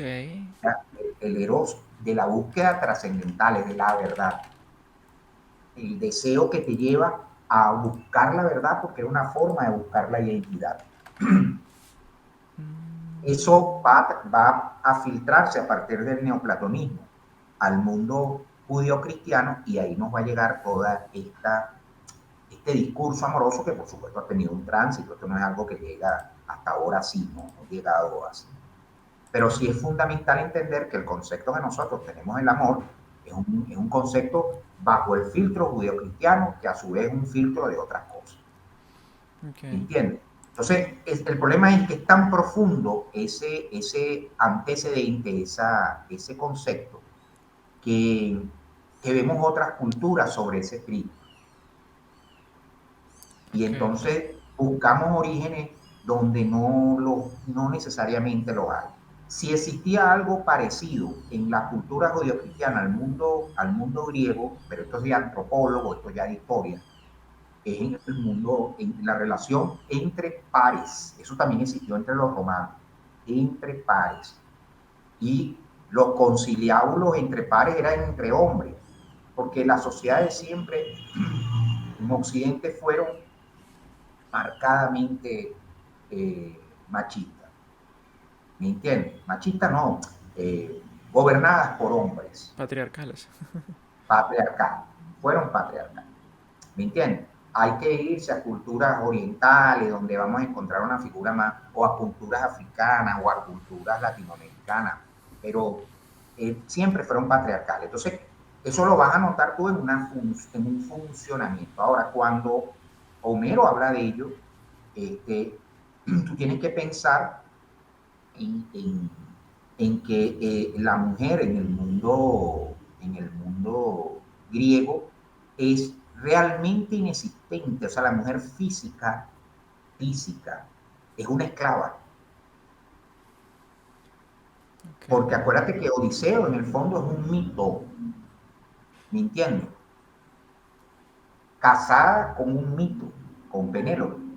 El eros de la búsqueda trascendental, es de la verdad, el deseo que te lleva a buscar la verdad porque es una forma de buscar la identidad. Eso va a filtrarse a partir del neoplatonismo al mundo judío-cristiano y ahí nos va a llegar toda este discurso amoroso que por supuesto ha tenido un tránsito, esto no es algo que llega hasta ahora así, no ha llegado así. Pero sí es fundamental entender que el concepto que nosotros tenemos del amor es un concepto bajo el filtro judío-cristiano, que a su vez es un filtro de otras cosas. Ok. ¿Entiendes? Entonces, el problema es que es tan profundo ese antecedente, ese concepto, que, que vemos otras culturas sobre ese espíritu. Y Ok. entonces buscamos orígenes donde no necesariamente lo hay. Si existía algo parecido en la cultura judio-cristiana al mundo griego, pero esto es de antropólogo, esto ya de historia, es en el mundo, en la relación entre pares. Eso también existió entre los romanos, entre pares. Y los conciliábulos entre pares eran entre hombres, porque las sociedades siempre en Occidente fueron marcadamente machistas. ¿Me entiendes? Machistas no, gobernadas por hombres, Patriarcales. patriarcal, fueron patriarcales. ¿Me entiendes? Hay que irse a culturas orientales donde vamos a encontrar una figura más, o a culturas africanas o a culturas latinoamericanas, pero siempre fueron patriarcales. Entonces, eso lo vas a notar tú en un funcionamiento. Ahora, cuando Homero habla de ello, este, tú tienes que pensar en, en, en que la mujer en el mundo griego es realmente inexistente, o sea, la mujer física, es una esclava, Ok. porque acuérdate que Odiseo en el fondo es un mito, ¿me entiendes? Casada con un mito, con Penélope. Claro.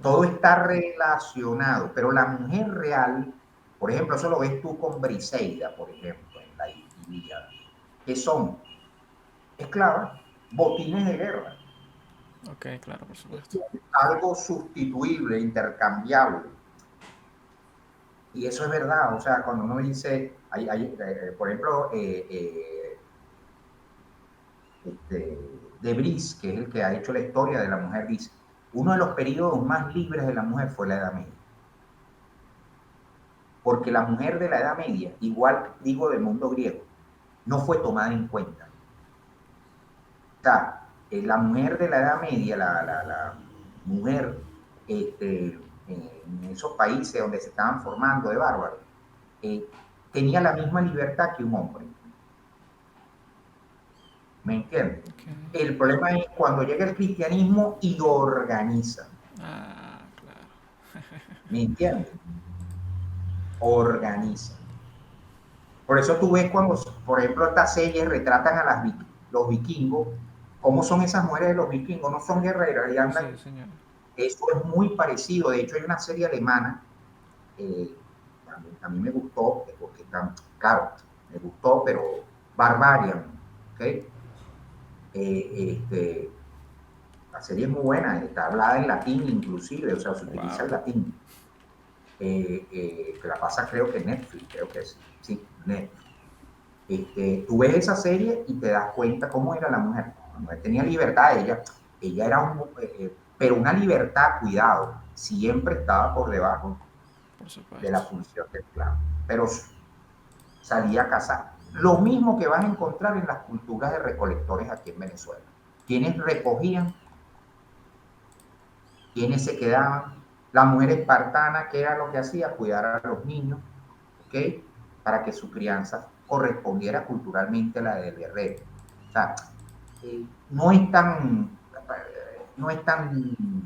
Todo está relacionado, pero la mujer real, por ejemplo, eso lo ves tú con Briseida, por ejemplo, en la Ilíada, que son esclavas, botines de guerra, Ok, claro, por supuesto. algo sustituible, intercambiable. Y eso es verdad, o sea, cuando uno dice, por ejemplo, de Brice, que es el que ha hecho la historia de la mujer, dice, uno de los periodos más libres de la mujer fue la Edad Media. Porque la mujer de la Edad Media, igual digo del mundo griego, no fue tomada en cuenta. O sea, la mujer de la Edad Media, la mujer esos países donde se estaban formando de bárbaros, eh, tenía la misma libertad que un hombre. ¿Me entiendes? Okay. El problema es cuando llega el cristianismo y organiza. Ah, claro. ¿Me entiendes? Organiza. Por eso tú ves cuando, por ejemplo, estas series retratan a los vikingos, cómo son esas mujeres de los vikingos, no son guerreras y andan. Sí, señor. Eso es muy parecido. De hecho, hay una serie alemana, eh, a mí me gustó, porque claro, me gustó, pero Barbarian, ¿ok? Este, la serie es muy buena, está hablada en latín inclusive, o sea, se utiliza Wow. el latín. Que la pasa creo que Netflix, creo que sí, Netflix. Tú ves esa serie y te das cuenta cómo era la mujer. La mujer tenía libertad, ella era pero una libertad, cuidado, siempre estaba por debajo Por de la supuesto. función del clan, pero salía a cazar. Lo mismo que vas a encontrar en las culturas de recolectores aquí en Venezuela. Quienes recogían, quienes se quedaban, la mujer espartana, que era lo que hacía, cuidar a los niños, ¿ok? Para que su crianza correspondiera culturalmente a la del guerrero. O sea, no es tan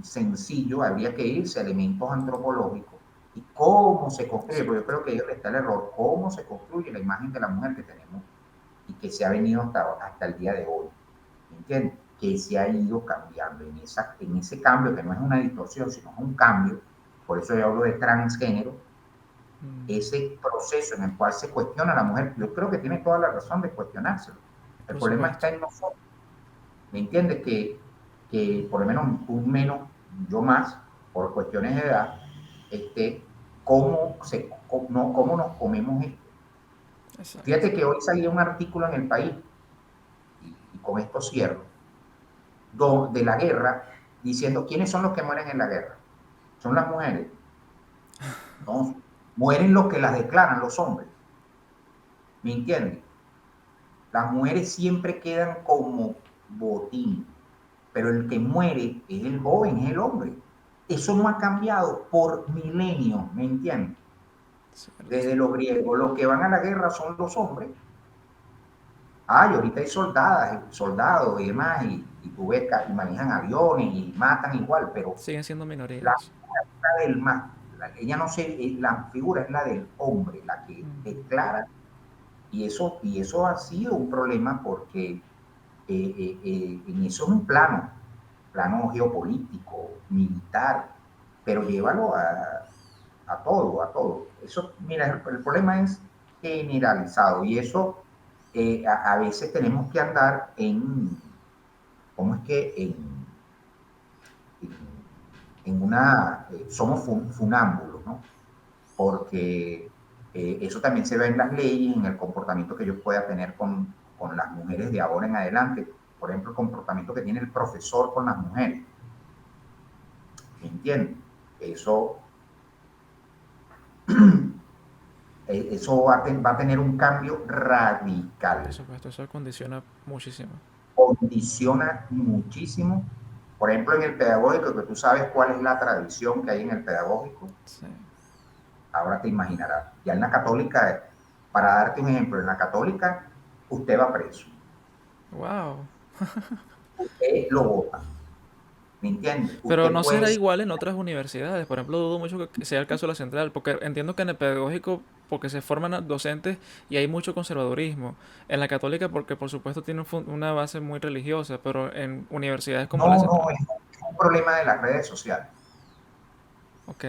sencillo, habría que irse a elementos antropológicos y cómo se construye, porque yo Exacto. creo que ahí está el error, cómo se construye la imagen de la mujer que tenemos y que se ha venido hasta el día de hoy. ¿Me entiendes? Que se ha ido cambiando en ese cambio, que no es una distorsión, sino es un cambio, por eso yo hablo de transgénero, Mm, ese proceso en el cual se cuestiona a la mujer, yo creo que tiene toda la razón de cuestionárselo. El por problema supuesto. está en nosotros. ¿Me entiendes? Que por lo menos tú menos, yo más, por cuestiones de edad, cómo nos comemos esto. Exacto. Fíjate que hoy salía un artículo en el país, y con esto cierro, de la guerra, diciendo quiénes son los que mueren en la guerra. Son las mujeres. No, mueren los que las declaran, los hombres. ¿Me entiendes? Las mujeres siempre quedan como botín, pero el que muere es el joven, es el hombre. Eso no ha cambiado por milenios, ¿me entiendes? Cierto. Desde los griegos, los que van a la guerra son los hombres. Ah, y ahorita hay soldados y demás, y tú ves que manejan aviones y matan igual, pero Siguen siendo la minorías. figura del más, ella no sé, la figura es la del hombre, la que Mm, declara, y eso ha sido un problema porque en eso es un plano geopolítico, militar, pero llévalo a todo. Eso, mira, el problema es generalizado y eso a veces tenemos que andar ¿cómo es que? En, somos funámbulos, ¿no? Porque eso también se ve en las leyes, en el comportamiento que ellos puedan tener con las mujeres de ahora en adelante. Por ejemplo, el comportamiento que tiene el profesor con las mujeres. ¿Me entiendes? Eso, eso va a tener un cambio por radical. supuesto, eso condiciona muchísimo. Condiciona muchísimo. Por ejemplo, en el pedagógico, que tú sabes cuál es la tradición que hay en el pedagógico, Sí. ahora te imaginarás. Ya en la católica, para darte un ejemplo, en la católica usted va preso, Wow. usted lo vota, ¿me entiendes? Pero Usted no puede será ser, igual en otras universidades. Por ejemplo, dudo mucho que sea el caso de la central, porque entiendo que en el pedagógico, porque se forman docentes y hay mucho conservadurismo. En la católica, porque por supuesto tiene una base muy religiosa, pero en universidades como la no, central. no, es un problema de las redes sociales, Ok.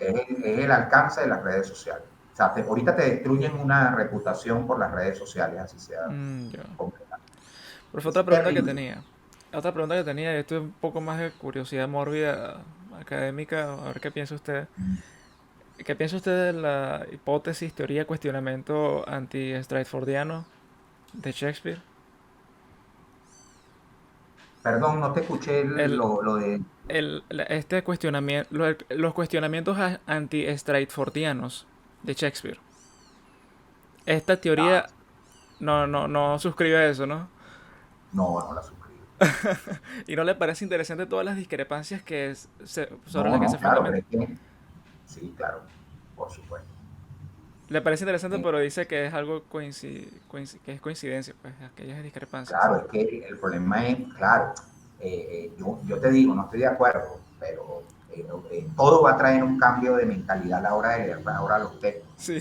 es el alcance de las redes sociales. O sea, ahorita te destruyen una reputación por las redes sociales, así sea Ya. completa. Pero fue otra Es pregunta que terrible. tenía. Otra pregunta que tenía, y esto es un poco más de curiosidad mórbida académica, a ver qué piensa usted. ¿Qué piensa usted de la hipótesis, teoría, cuestionamiento anti-Stratfordiano de Shakespeare? Perdón, no te escuché El, lo de... este cuestionamiento, los cuestionamientos anti-Stratfordianos de Shakespeare. Esta teoría no suscribe a eso, ¿no? No, no la suscribo. ¿Y no le parece interesante todas las discrepancias que sobre No, las que se no, claro, pero fundamenta? es que Sí, claro, por supuesto. Le parece interesante, Eh, pero dice que es algo que es coincidencia, pues, aquellas discrepancias. claro, es que el problema es, claro, yo te digo, no estoy de acuerdo, pero todo va a traer un cambio de mentalidad a la hora de leer ahora los textos. Sí,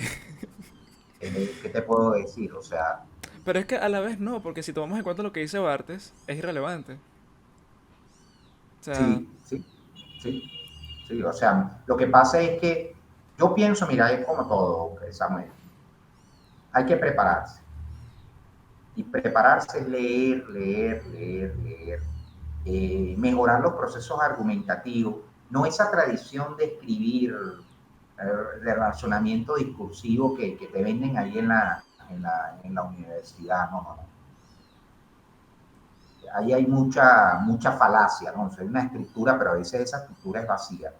¿Qué te puedo decir? O sea, pero es que a la vez no, porque si tomamos en cuenta lo que dice Bartes, es irrelevante. O sea, sí, sí, sí, sí. O sea, lo que pasa es que yo pienso, mira, es como todo, Samuel, hay que prepararse. Y prepararse es leer, leer, leer, leer. Mejorar los procesos argumentativos, no esa tradición de escribir, de razonamiento discursivo que te venden ahí en la universidad, no, no, no. Ahí hay mucha falacia, ¿no? O sea, hay una estructura, pero a veces esa estructura es vacía.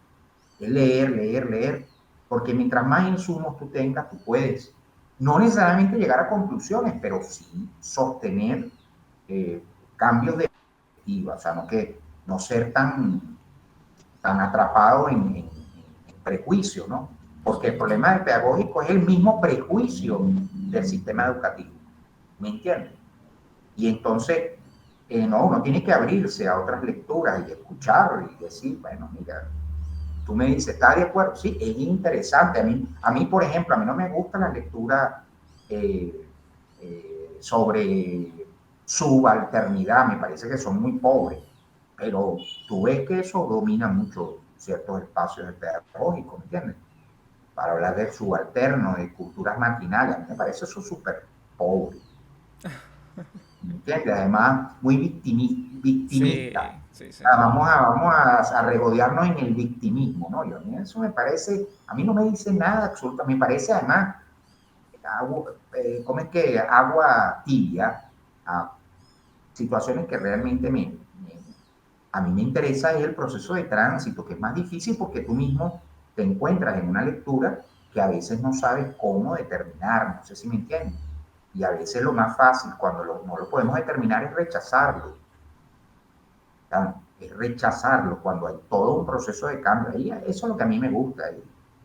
Es leer, leer, leer, porque mientras más insumos tú tengas, tú puedes no necesariamente llegar a conclusiones, pero sí sostener eh, cambios de perspectiva, o sea, no ser tan atrapado en prejuicio, ¿no? Porque el problema del pedagógico es el mismo prejuicio del sistema educativo, ¿me entiendes? Y entonces, no, uno tiene que abrirse a otras lecturas y escuchar y decir, bueno, mira, tú me dices, ¿estás de acuerdo? Sí, es interesante. A mí, por ejemplo, a mí no me gusta la lectura sobre subalternidad, me parece que son muy pobres, pero tú ves que eso domina mucho ciertos espacios pedagógicos, ¿me entiendes? Para hablar del subalterno, de culturas marginales, a mí me parece eso súper pobre, ¿me entiendes? Además, muy victimista. sí, sí, sí. Vamos a regodearnos en el victimismo, ¿no? Yo, a mí eso me parece, a mí no me dice nada absoluto, me parece además, ¿cómo es que agua tibia a situaciones que realmente a mí me interesa es el proceso de tránsito, que es más difícil porque tú mismo te encuentras en una lectura que a veces no sabes cómo determinar, no sé si me entiendes. Y a veces lo más fácil cuando no lo podemos determinar es rechazarlo. Es rechazarlo cuando hay todo un proceso de cambio. Ahí, eso es lo que a mí me gusta.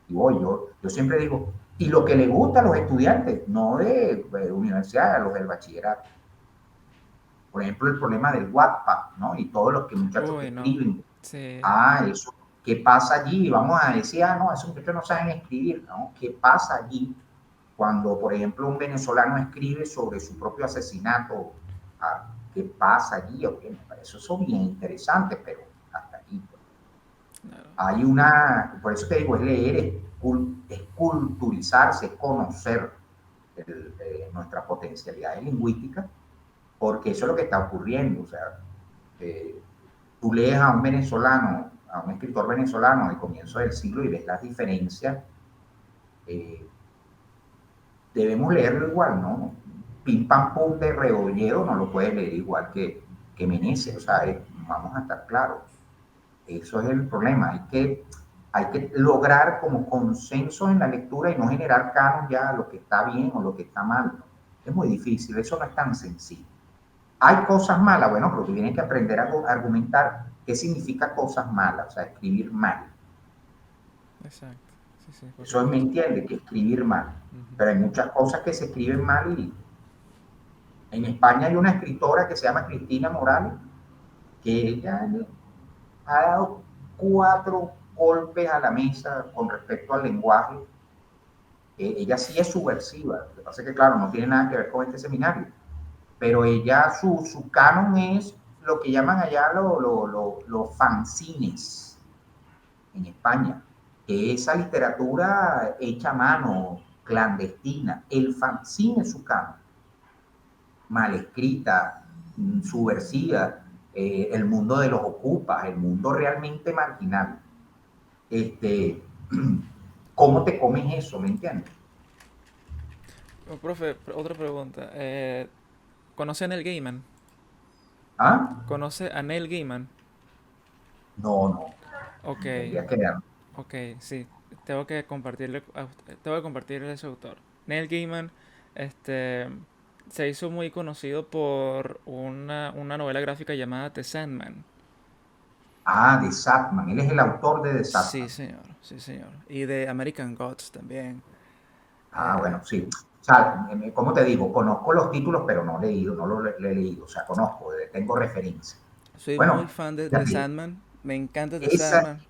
Y voy, yo siempre digo, y lo que le gusta a los estudiantes, no de universidad, a los del bachillerato. Por ejemplo, el problema del WhatsApp, ¿no? Y todos los que muchachos que Uy, no. escriben. Sí. Eso, ¿qué pasa allí? Vamos a decir, no, esos muchachos no saben escribir, ¿no? ¿Qué pasa allí cuando, por ejemplo, un venezolano escribe sobre su propio asesinato? ¿Qué pasa allí? Okay, me parece eso bien interesante, pero hasta allí. Pues. Claro. Por eso te digo, es leer, es culturizarse, es conocer nuestras potencialidades lingüísticas, porque eso es lo que está ocurriendo. O sea, eh, tú lees a un venezolano, a un escritor venezolano de comienzo del siglo y ves las diferencias, eh, debemos leerlo igual, ¿no? Pim pam pum de Rebolledo no lo puedes leer igual que Meneses, o sea, vamos a estar claros. Eso es el problema, hay que lograr como consenso en la lectura y no generar canos ya a lo que está bien o lo que está mal. ¿No? Es muy difícil, eso no es tan sencillo. Hay cosas malas, bueno, pero tú tienes que aprender a argumentar qué significa cosas malas, o sea, escribir mal. Exacto. Sí, sí, por Eso me supuesto. entiende, que escribir mal. Ujú. Pero hay muchas cosas que se escriben mal y en España hay una escritora que se llama Cristina Morales, que ella ha dado 4 golpes a la mesa con respecto al lenguaje. Ella sí es subversiva, lo que pasa es que, claro, no tiene nada que ver con este seminario, pero ella, su canon es lo que llaman allá los fanzines en España, que esa literatura hecha a mano, clandestina, el fanzine es su canon, mal escrita, subversiva, el mundo de los ocupas, el mundo realmente marginal. Este, ¿Cómo te comes eso? ¿Me entiendes? Oh, profe, otra pregunta. ¿Conoce a Neil Gaiman? ¿Ah? ¿Conoce a Neil Gaiman? No, no. Ok, Tendría que ver. ok, sí. Tengo que compartirle a ese autor. Neil Gaiman, este, se hizo muy conocido por una novela gráfica llamada The Sandman. Ah, de Satman. Él es el autor de The Sí, Satman. señor, sí, señor. Y de American Gods también. Ah, Eh, bueno, sí. O sea, como te digo, conozco los títulos, pero no he leído, no lo he leído. O sea, conozco, tengo referencia. Soy muy Bueno, fan de fíjate, Sandman. Me encanta The esa, Sandman.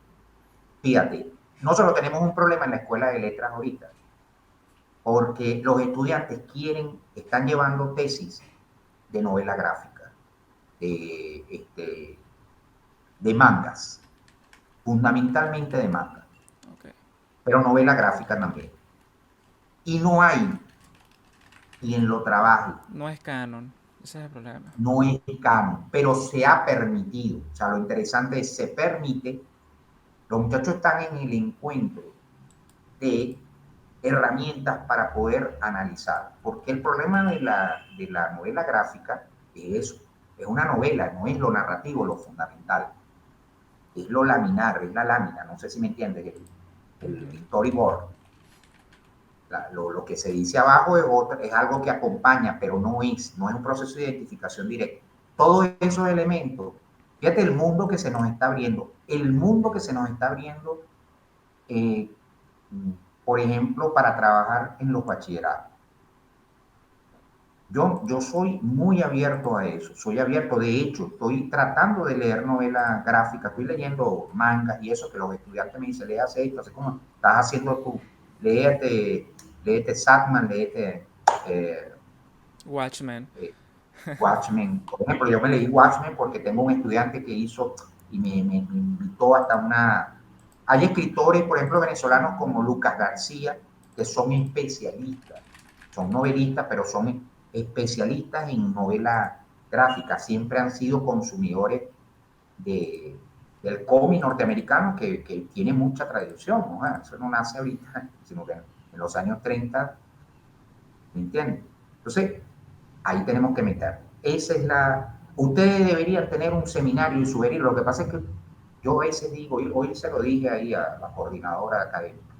fíjate, nosotros tenemos un problema en la escuela de letras ahorita, porque los estudiantes están llevando tesis de novela gráfica, de, de mangas, fundamentalmente de mangas, Ok. pero novela gráfica también. Y no hay quien lo trabaje, No es canon. Ese es el problema. no es canon, pero se ha permitido. O sea, lo interesante es, se permite, los muchachos están en el encuentro de herramientas para poder analizar. Porque el problema de la novela gráfica es eso, es una novela, no es lo narrativo lo fundamental, es lo laminar, es la lámina, no sé si me entiendes, el Entiendo. storyboard. Lo que se dice abajo es algo que acompaña, pero no es un proceso de identificación directa. Todos esos elementos, fíjate el mundo que se nos está abriendo, el mundo que se nos está abriendo, eh, por ejemplo, para trabajar en los bachilleratos. Yo soy muy abierto a eso, soy abierto, de hecho, estoy tratando de leer novela gráfica, estoy leyendo mangas y eso que los estudiantes me dicen, léase esto, así como estás haciendo tú, léete Satman, léete eh, Watchmen. eh, Watchmen. Por ejemplo, yo me leí Watchmen porque tengo un estudiante que hizo y me invitó hasta una... Hay escritores, por ejemplo, venezolanos como Lucas García, que son especialistas, son novelistas, pero son especialistas en novela gráfica. Siempre han sido consumidores de, del cómic norteamericano que tiene mucha tradición, ¿no? Eso no nace ahorita, sino que en los años 30, ¿me entiendes? Entonces, ahí tenemos que meter. Esa es la... Ustedes deberían tener un seminario y sugerir. Lo que pasa es que yo a veces digo, y hoy se lo dije ahí a la coordinadora académica,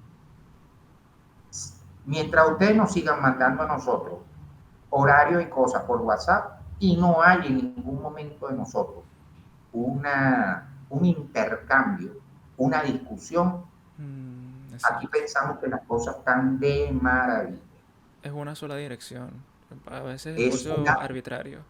mientras ustedes nos sigan mandando a nosotros horarios y cosas por WhatsApp y no hay en ningún momento de nosotros un intercambio, una discusión, aquí Exacto. pensamos que las cosas están de maravilla. Es una sola dirección. A veces Es espacio una arbitrario.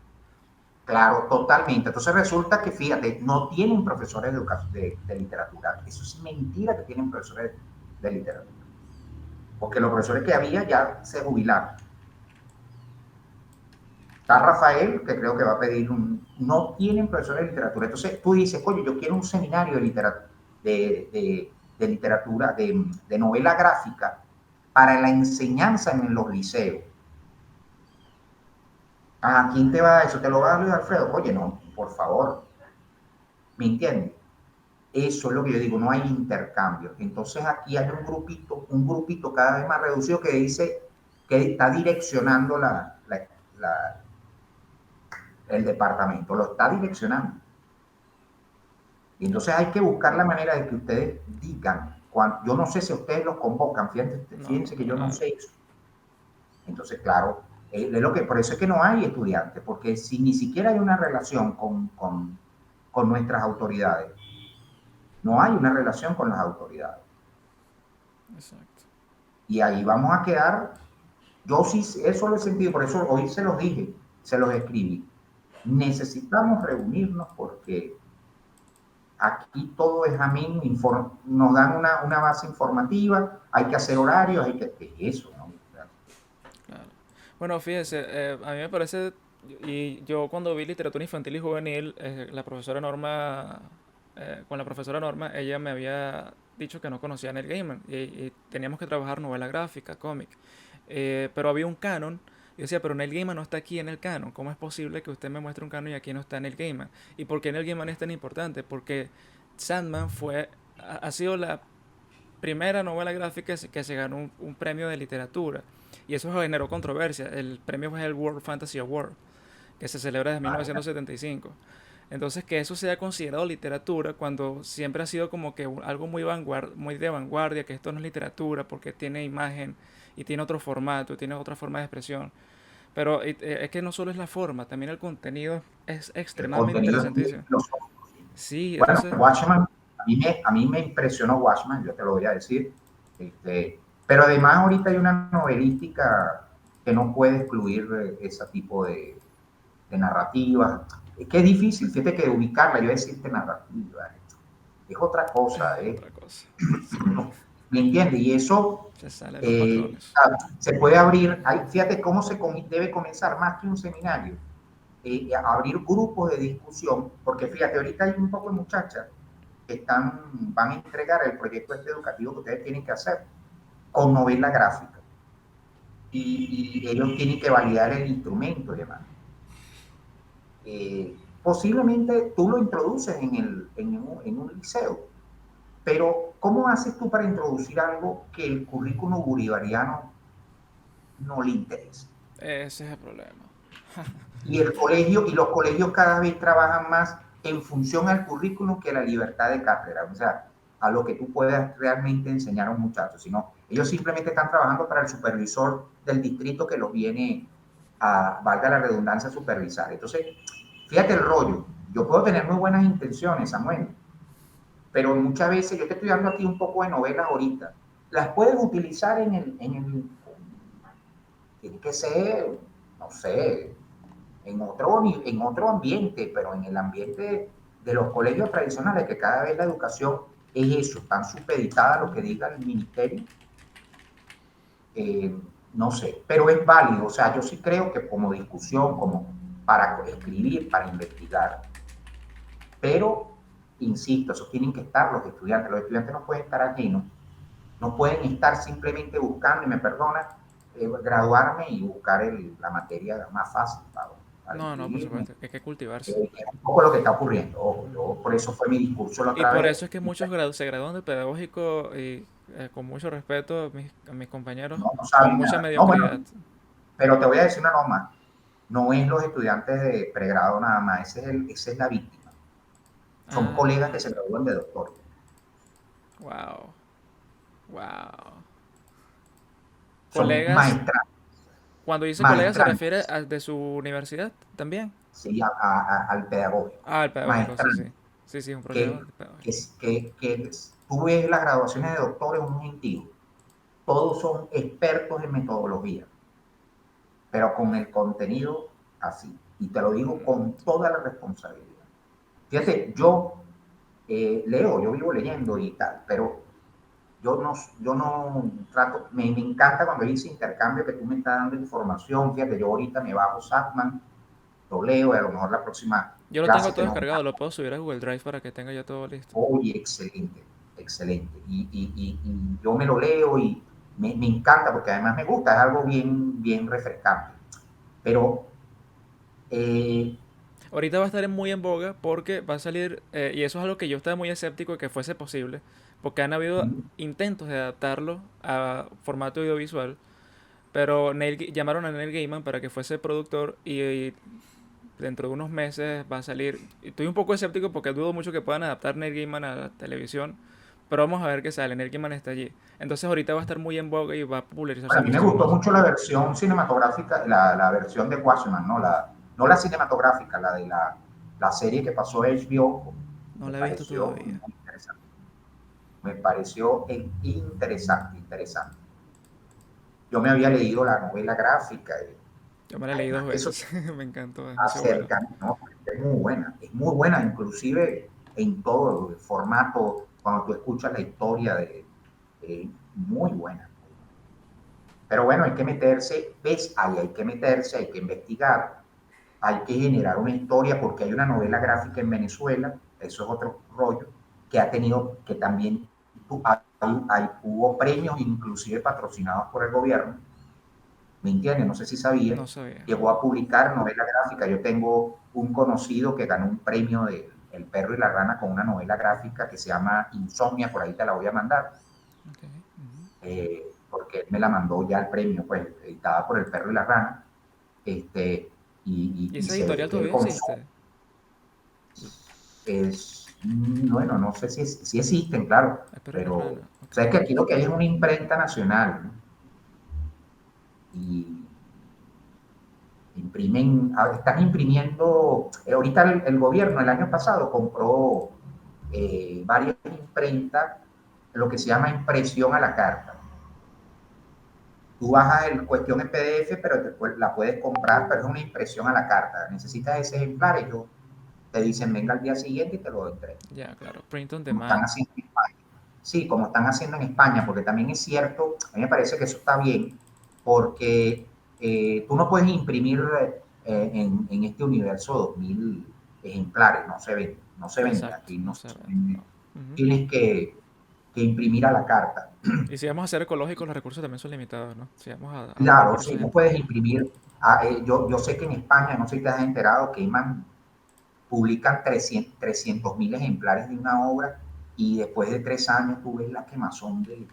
Claro, totalmente. Entonces resulta que, fíjate, no tienen profesores de literatura. Eso es mentira que tienen profesores de literatura. Porque los profesores que había ya se jubilaron. Está Rafael, que creo que va a pedir un... No tienen profesores de literatura. Entonces tú dices, oye, yo quiero un seminario de literatura, de literatura, de novela gráfica para la enseñanza en los liceos. ¿A quién te va a eso? ¿Te lo va a dar Luis Alfredo? Oye, no, por favor. ¿Me entiendes? Eso es lo que yo digo, no hay intercambio. Entonces aquí hay un grupito cada vez más reducido que dice que está direccionando el departamento, lo está direccionando. Y entonces hay que buscar la manera de que ustedes digan, yo no sé si ustedes los convocan, No, fíjense que para yo no nada. sé eso. Entonces, claro, por eso es que no hay estudiantes, porque si ni siquiera hay una relación con nuestras autoridades, no hay una relación con las autoridades. Exacto. Y ahí vamos a quedar. Yo sí, eso lo he sentido, por eso hoy se los dije, se los escribí. Necesitamos reunirnos porque aquí todo es amén, nos dan una base informativa, hay que hacer horarios, hay que eso, ¿no? Claro. Bueno, fíjese, a mí me parece, y yo cuando vi literatura infantil y juvenil, la profesora Norma, con la profesora Norma, ella me había dicho que no conocía a Neil Gaiman y teníamos que trabajar novela gráfica, cómic. Pero había un canon. Y yo decía, pero Neil Gaiman no está aquí en el canon. ¿Cómo es posible que usted me muestre un canon y aquí no está Neil Gaiman? ¿Y por qué Neil Gaiman es tan importante? Porque Sandman ha sido la primera novela gráfica que se ganó un premio de literatura. Y eso generó controversia. El premio fue el World Fantasy Award, que se celebra desde 1975. Entonces, que eso sea considerado literatura cuando siempre ha sido como que algo muy de vanguardia, que esto no es literatura porque tiene imagen y tiene otro formato, tiene otra forma de expresión. Pero es que no solo es la forma, también el contenido es El extremadamente contenido es muy interesantísimo. filosófico. Sí, Bueno, entonces, Watchman, a mí me impresionó Watchman, yo te lo voy a decir. Pero además ahorita hay una novelística que no puede excluir ese tipo de narrativas. Es que es difícil, fíjate que ubicarla, yo decirte narrativa, es otra cosa, es otra cosa. Sí, ¿no? ¿Me entiendes? Y eso se sale de los patrones. se puede abrir, fíjate cómo debe comenzar más que un seminario, abrir grupos de discusión, porque fíjate, ahorita hay un poco de muchachas que van a entregar el proyecto este educativo que ustedes tienen que hacer con novela gráfica y ellos tienen que validar el instrumento y demás. Posiblemente tú lo introduces en un liceo, pero ¿cómo haces tú para introducir algo que el currículo bolivariano no le interesa? Ese es el problema. Y el colegio y los colegios cada vez trabajan más en función al currículum que a la libertad de cátedra, o sea, a lo que tú puedas realmente enseñar a un muchacho, sino ellos simplemente están trabajando para el supervisor del distrito que los viene a, valga la redundancia, supervisar. Entonces, fíjate el rollo, yo puedo tener muy buenas intenciones, Samuel, pero muchas veces yo te estoy dando aquí un poco de novelas ahorita, las puedes utilizar tiene que ser, no sé, en otro ambiente, pero en el ambiente de los colegios tradicionales, que cada vez la educación es eso, tan supeditada a lo que diga el ministerio, eh, no sé, pero es válido, o sea, yo sí creo que como discusión, como para escribir, para investigar, pero, insisto, eso tienen que estar los estudiantes no pueden estar aquí, no pueden estar simplemente buscando, y me perdona, graduarme y buscar la materia más fácil para No, no, por inscribirme. supuesto, hay que cultivarse. Es un poco lo que está ocurriendo. Ojo, yo, por eso fue mi discurso la Y otra por vez. eso es que muchos se gradúan de pedagógico y con mucho respeto a mis compañeros, No, no con saben mucha nada. No, bueno, mediocridad. pero te voy a decir una norma. No es los estudiantes de pregrado nada más, esa es la víctima. Son colegas que Ah, se gradúan de doctor. wow, wow. Son Colegas, maestras, cuando dice colega se refiere maestrantes, a de su universidad también. ¿sí? Al pedagógico. Ah, el pedagógico, sí, sí. Maestrantes, Sí, sí, es un que, problema pedagógico. que tú ves las graduaciones de doctores un gentío. Todos son expertos en metodología, pero con el contenido así. Y te lo digo con toda la responsabilidad. Fíjate, yo leo, yo vivo leyendo y tal, pero yo no trato, me encanta cuando hice intercambio que tú me estás dando información. Fíjate, yo ahorita me bajo Satman, lo leo y a lo mejor la próxima Yo lo tengo clase todo que nos descargado, lo veamos, puedo subir a Google Drive para que tenga ya todo listo. oye, excelente, excelente. Y yo me lo leo y me encanta porque además me gusta, es algo bien, bien refrescante. Pero eh, Ahorita va a estar muy en boga porque va a salir, y eso es algo que yo estaba muy escéptico de que fuese posible, porque han habido intentos de adaptarlo a formato audiovisual, pero llamaron a Neil Gaiman para que fuese productor y dentro de unos meses va a salir. Estoy un poco escéptico porque dudo mucho que puedan adaptar Neil Gaiman a la televisión, pero vamos a ver qué sale. Neil Gaiman está allí. Entonces ahorita va a estar muy en boga y va a popularizarse bueno, a mí me gustó muchísimo. mucho la versión cinematográfica, la versión de Watchmen, ¿no? No la cinematográfica, la de la serie que pasó HBO, No me la he visto pareció todavía. muy interesante. Me pareció interesante, interesante. Yo me había leído la novela gráfica y Yo me la leí además dos que eso veces. Me encantó, es demasiado buena. acerca, ¿no? Es muy buena, inclusive en todo el formato, cuando tú escuchas la historia muy buena. Pero bueno, hay que meterse, ves, ahí hay que meterse, hay que investigar, hay que generar una historia porque hay una novela gráfica en Venezuela, eso es otro rollo, que ha tenido, que también hubo premios inclusive patrocinados por el gobierno, ¿me entiendes? No sé si sabía, No sabía. llegó a publicar novela gráfica. Yo tengo un conocido que ganó un premio de El perro y la rana con una novela gráfica que se llama Insomnia, por ahí te la voy a mandar, Okay. Ujú. porque él me la mandó ya el premio, pues, editada por El perro y la rana, este, ¿Y y esa se ve editorial que él todavía consume, existe? bueno, no sé si existen, claro, El perro y la pero rana. Ok. sabes que aquí lo que hay es una imprenta nacional, ¿no? Y, y están imprimiendo, ahorita el gobierno el año pasado compró varias imprentas, lo que se llama impresión a la carta. Tú bajas el cuestión en PDF, pero después la puedes comprar, pero es una impresión a la carta. Necesitas ese ejemplar, ellos te dicen venga al día siguiente y te lo entregan. Ya, claro, print on Como están demand. haciendo en España. Sí, como están haciendo en España, porque también es cierto, a mí me parece que eso está bien, porque tú no puedes imprimir en este universo 2000 ejemplares, no se vende, Exacto, aquí no no se sé. vende. No. Ujú. Tienes que imprimir a la carta. Y si vamos a ser ecológicos, los recursos también son limitados, ¿no? Si vamos a ahorrar Claro, por esa sí, no gente. puedes imprimir. Yo sé que en España, no sé si te has enterado, que publican 300.000 ejemplares de una obra y después de 3 años tú ves la quemazón de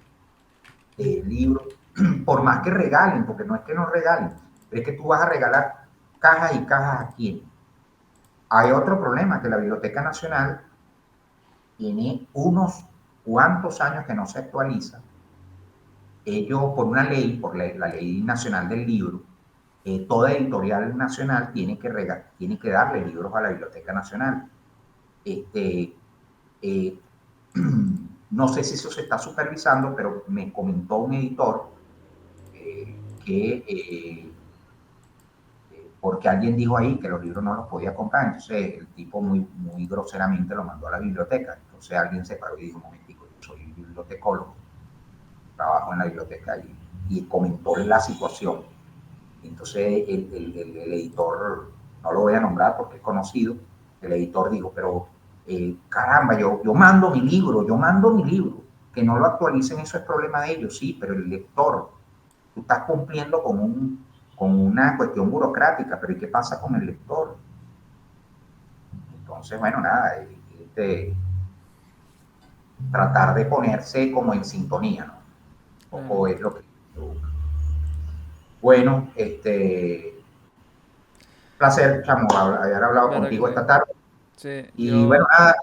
libros, por más que regalen, porque no es que no regalen, pero es que tú vas a regalar cajas y cajas a quién. Hay otro problema, que la Biblioteca Nacional tiene unos cuantos años que no se actualiza. Ellos, por una ley, la Ley Nacional del Libro, toda editorial nacional tiene que darle libros a la Biblioteca Nacional. Este, eh, no sé si eso se está supervisando, pero me comentó un editor que porque alguien dijo ahí que los libros no los podía comprar, entonces el tipo muy groseramente lo mandó a la biblioteca. Entonces alguien se paró y dijo, un momentico, yo soy bibliotecólogo, trabajo en la biblioteca y comentó la situación. Entonces el editor, no lo voy a nombrar porque es conocido, el editor dijo, pero caramba, yo mando mi libro, que no lo actualicen, eso es problema de ellos, sí, pero el lector, tú estás cumpliendo con una cuestión burocrática, pero ¿y qué pasa con el lector? Entonces, bueno, nada, tratar de ponerse como en sintonía, ¿no? Un Claro. poco es lo que... Bueno, placer, chamo, haber hablado ¿Verdad que contigo esta sí? tarde. Sí, Y bueno, yo... nada,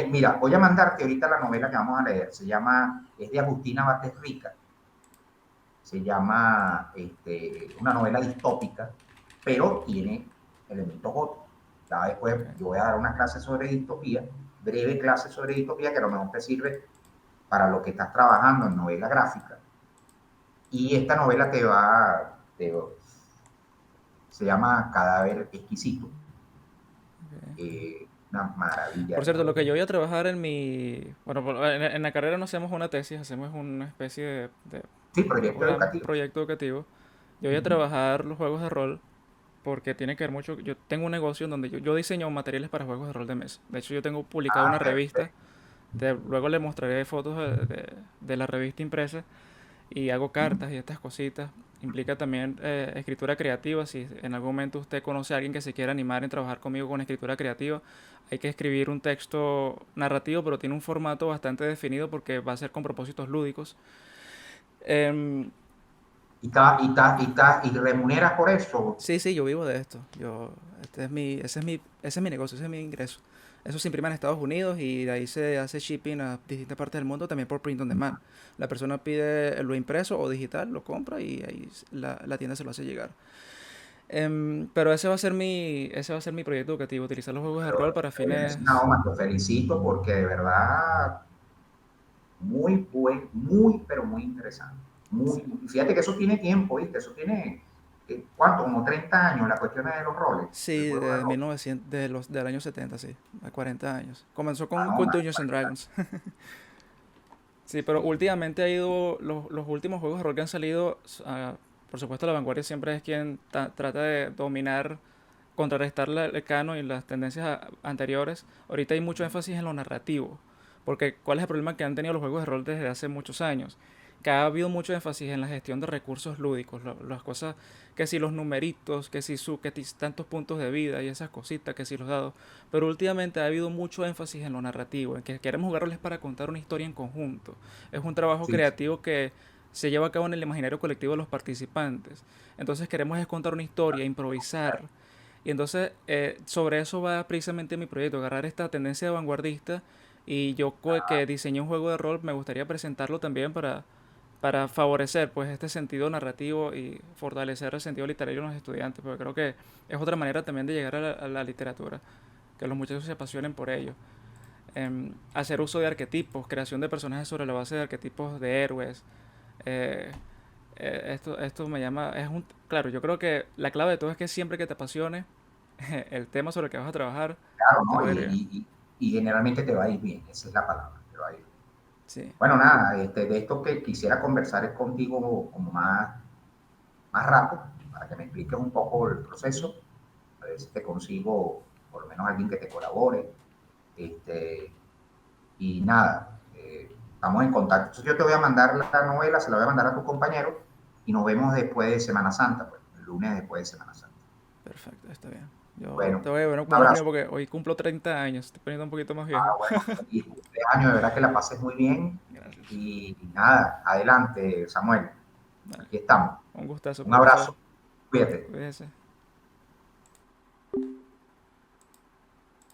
mira, voy a mandarte ahorita la novela que vamos a leer. Es de Agustina Bates Rica. Se llama una novela distópica, pero tiene elementos góticos. Ya después Ok. yo voy a dar una clase sobre distopía, breve clase sobre distopía, que a lo mejor te sirve para lo que estás trabajando en novela gráfica. Y esta novela se llama Cadáver Exquisito. Ok. Una maravilla Por de cierto, lo novela. que yo voy a trabajar en mi... Bueno, en la carrera no hacemos una tesis, hacemos una especie de Sí, proyecto educativo. proyecto educativo. Yo voy a Uh -huh. trabajar los juegos de rol porque tiene que ver mucho... Yo tengo un negocio en donde yo diseño materiales para juegos de rol de mesa. De hecho, yo tengo publicado una Ah, revista. perfecto. Luego le mostraré fotos de la revista impresa y hago Uh -huh. cartas y estas cositas. Implica también escritura creativa. Si en algún momento usted conoce a alguien que se quiera animar en trabajar conmigo con escritura creativa, hay que escribir un texto narrativo, pero tiene un formato bastante definido porque va a ser con propósitos lúdicos. Em, Y remuneras por eso. sí, sí, yo vivo de esto. Ese es mi negocio, ese es mi ingreso. Eso se imprime en Estados Unidos y de ahí se hace shipping a distintas partes del mundo también por print on demand. La persona pide lo impreso o digital, lo compra y ahí la tienda se lo hace llegar. Pero ese va a ser mi proyecto educativo, utilizar los juegos de rol para fines... No, te felicito porque de verdad pero muy interesante. Sí, Fíjate que eso tiene tiempo, ¿viste? Eso tiene, ¿cuánto? Como 30 años, la cuestión de los roles, el sí, juego de de rol. 1900, del año 70, sí, a 40 años. Comenzó Ah, no, con más, Dungeons and Dragons. Sí, pero sí. últimamente ha ido, los últimos juegos de rol que han salido, por supuesto la vanguardia siempre es quien trata de dominar, contrarrestar el canon y las tendencias anteriores. Ahorita hay mucho énfasis en lo narrativo, porque ¿cuál es el problema que han tenido los juegos de rol desde hace muchos años? Que ha habido mucho énfasis en la gestión de recursos lúdicos, las cosas, que si los numeritos, que si tantos puntos de vida y esas cositas, que si los dados. Pero últimamente ha habido mucho énfasis en lo narrativo, en que queremos jugarles para contar una historia en conjunto. Es un trabajo Sí, sí. creativo que se lleva a cabo en el imaginario colectivo de los participantes. Entonces queremos es contar una historia, improvisar. Y entonces sobre eso va precisamente mi proyecto, agarrar esta tendencia vanguardista y yo que diseñé un juego de rol me gustaría presentarlo también para favorecer pues este sentido narrativo y fortalecer el sentido literario en los estudiantes, porque creo que es otra manera también de llegar a la literatura, que los muchachos se apasionen por ello. Hacer uso de arquetipos, creación de personajes sobre la base de arquetipos de héroes. eh, esto me llama, claro, yo creo que la clave de todo es que siempre que te apasione el tema sobre el que vas a trabajar, Claro, te ¿no? va a ir bien. Y generalmente te va a ir bien, esa es la palabra, te va a ir bien. Sí, Bueno, nada, de esto que quisiera conversar es contigo como más rato, para que me expliques un poco el proceso, a ver si te consigo por lo menos alguien que te colabore. Este, y nada, estamos en contacto. Entonces yo te voy a mandar la novela, se la voy a mandar a tu compañero y nos vemos después de Semana Santa, pues, el lunes después de Semana Santa. perfecto, está bien. Yo Bueno, te voy a ver un más abrazo. unido porque hoy cumplo 30 años, estoy poniendo un poquito más viejo. Ah, bueno, feliz cumpleaños, de verdad que la pases muy bien. Gracias. Y nada, adelante, Samuel. Vale. Aquí estamos. Un gustazo, Un profesor. abrazo. Cuídate. Cuídese.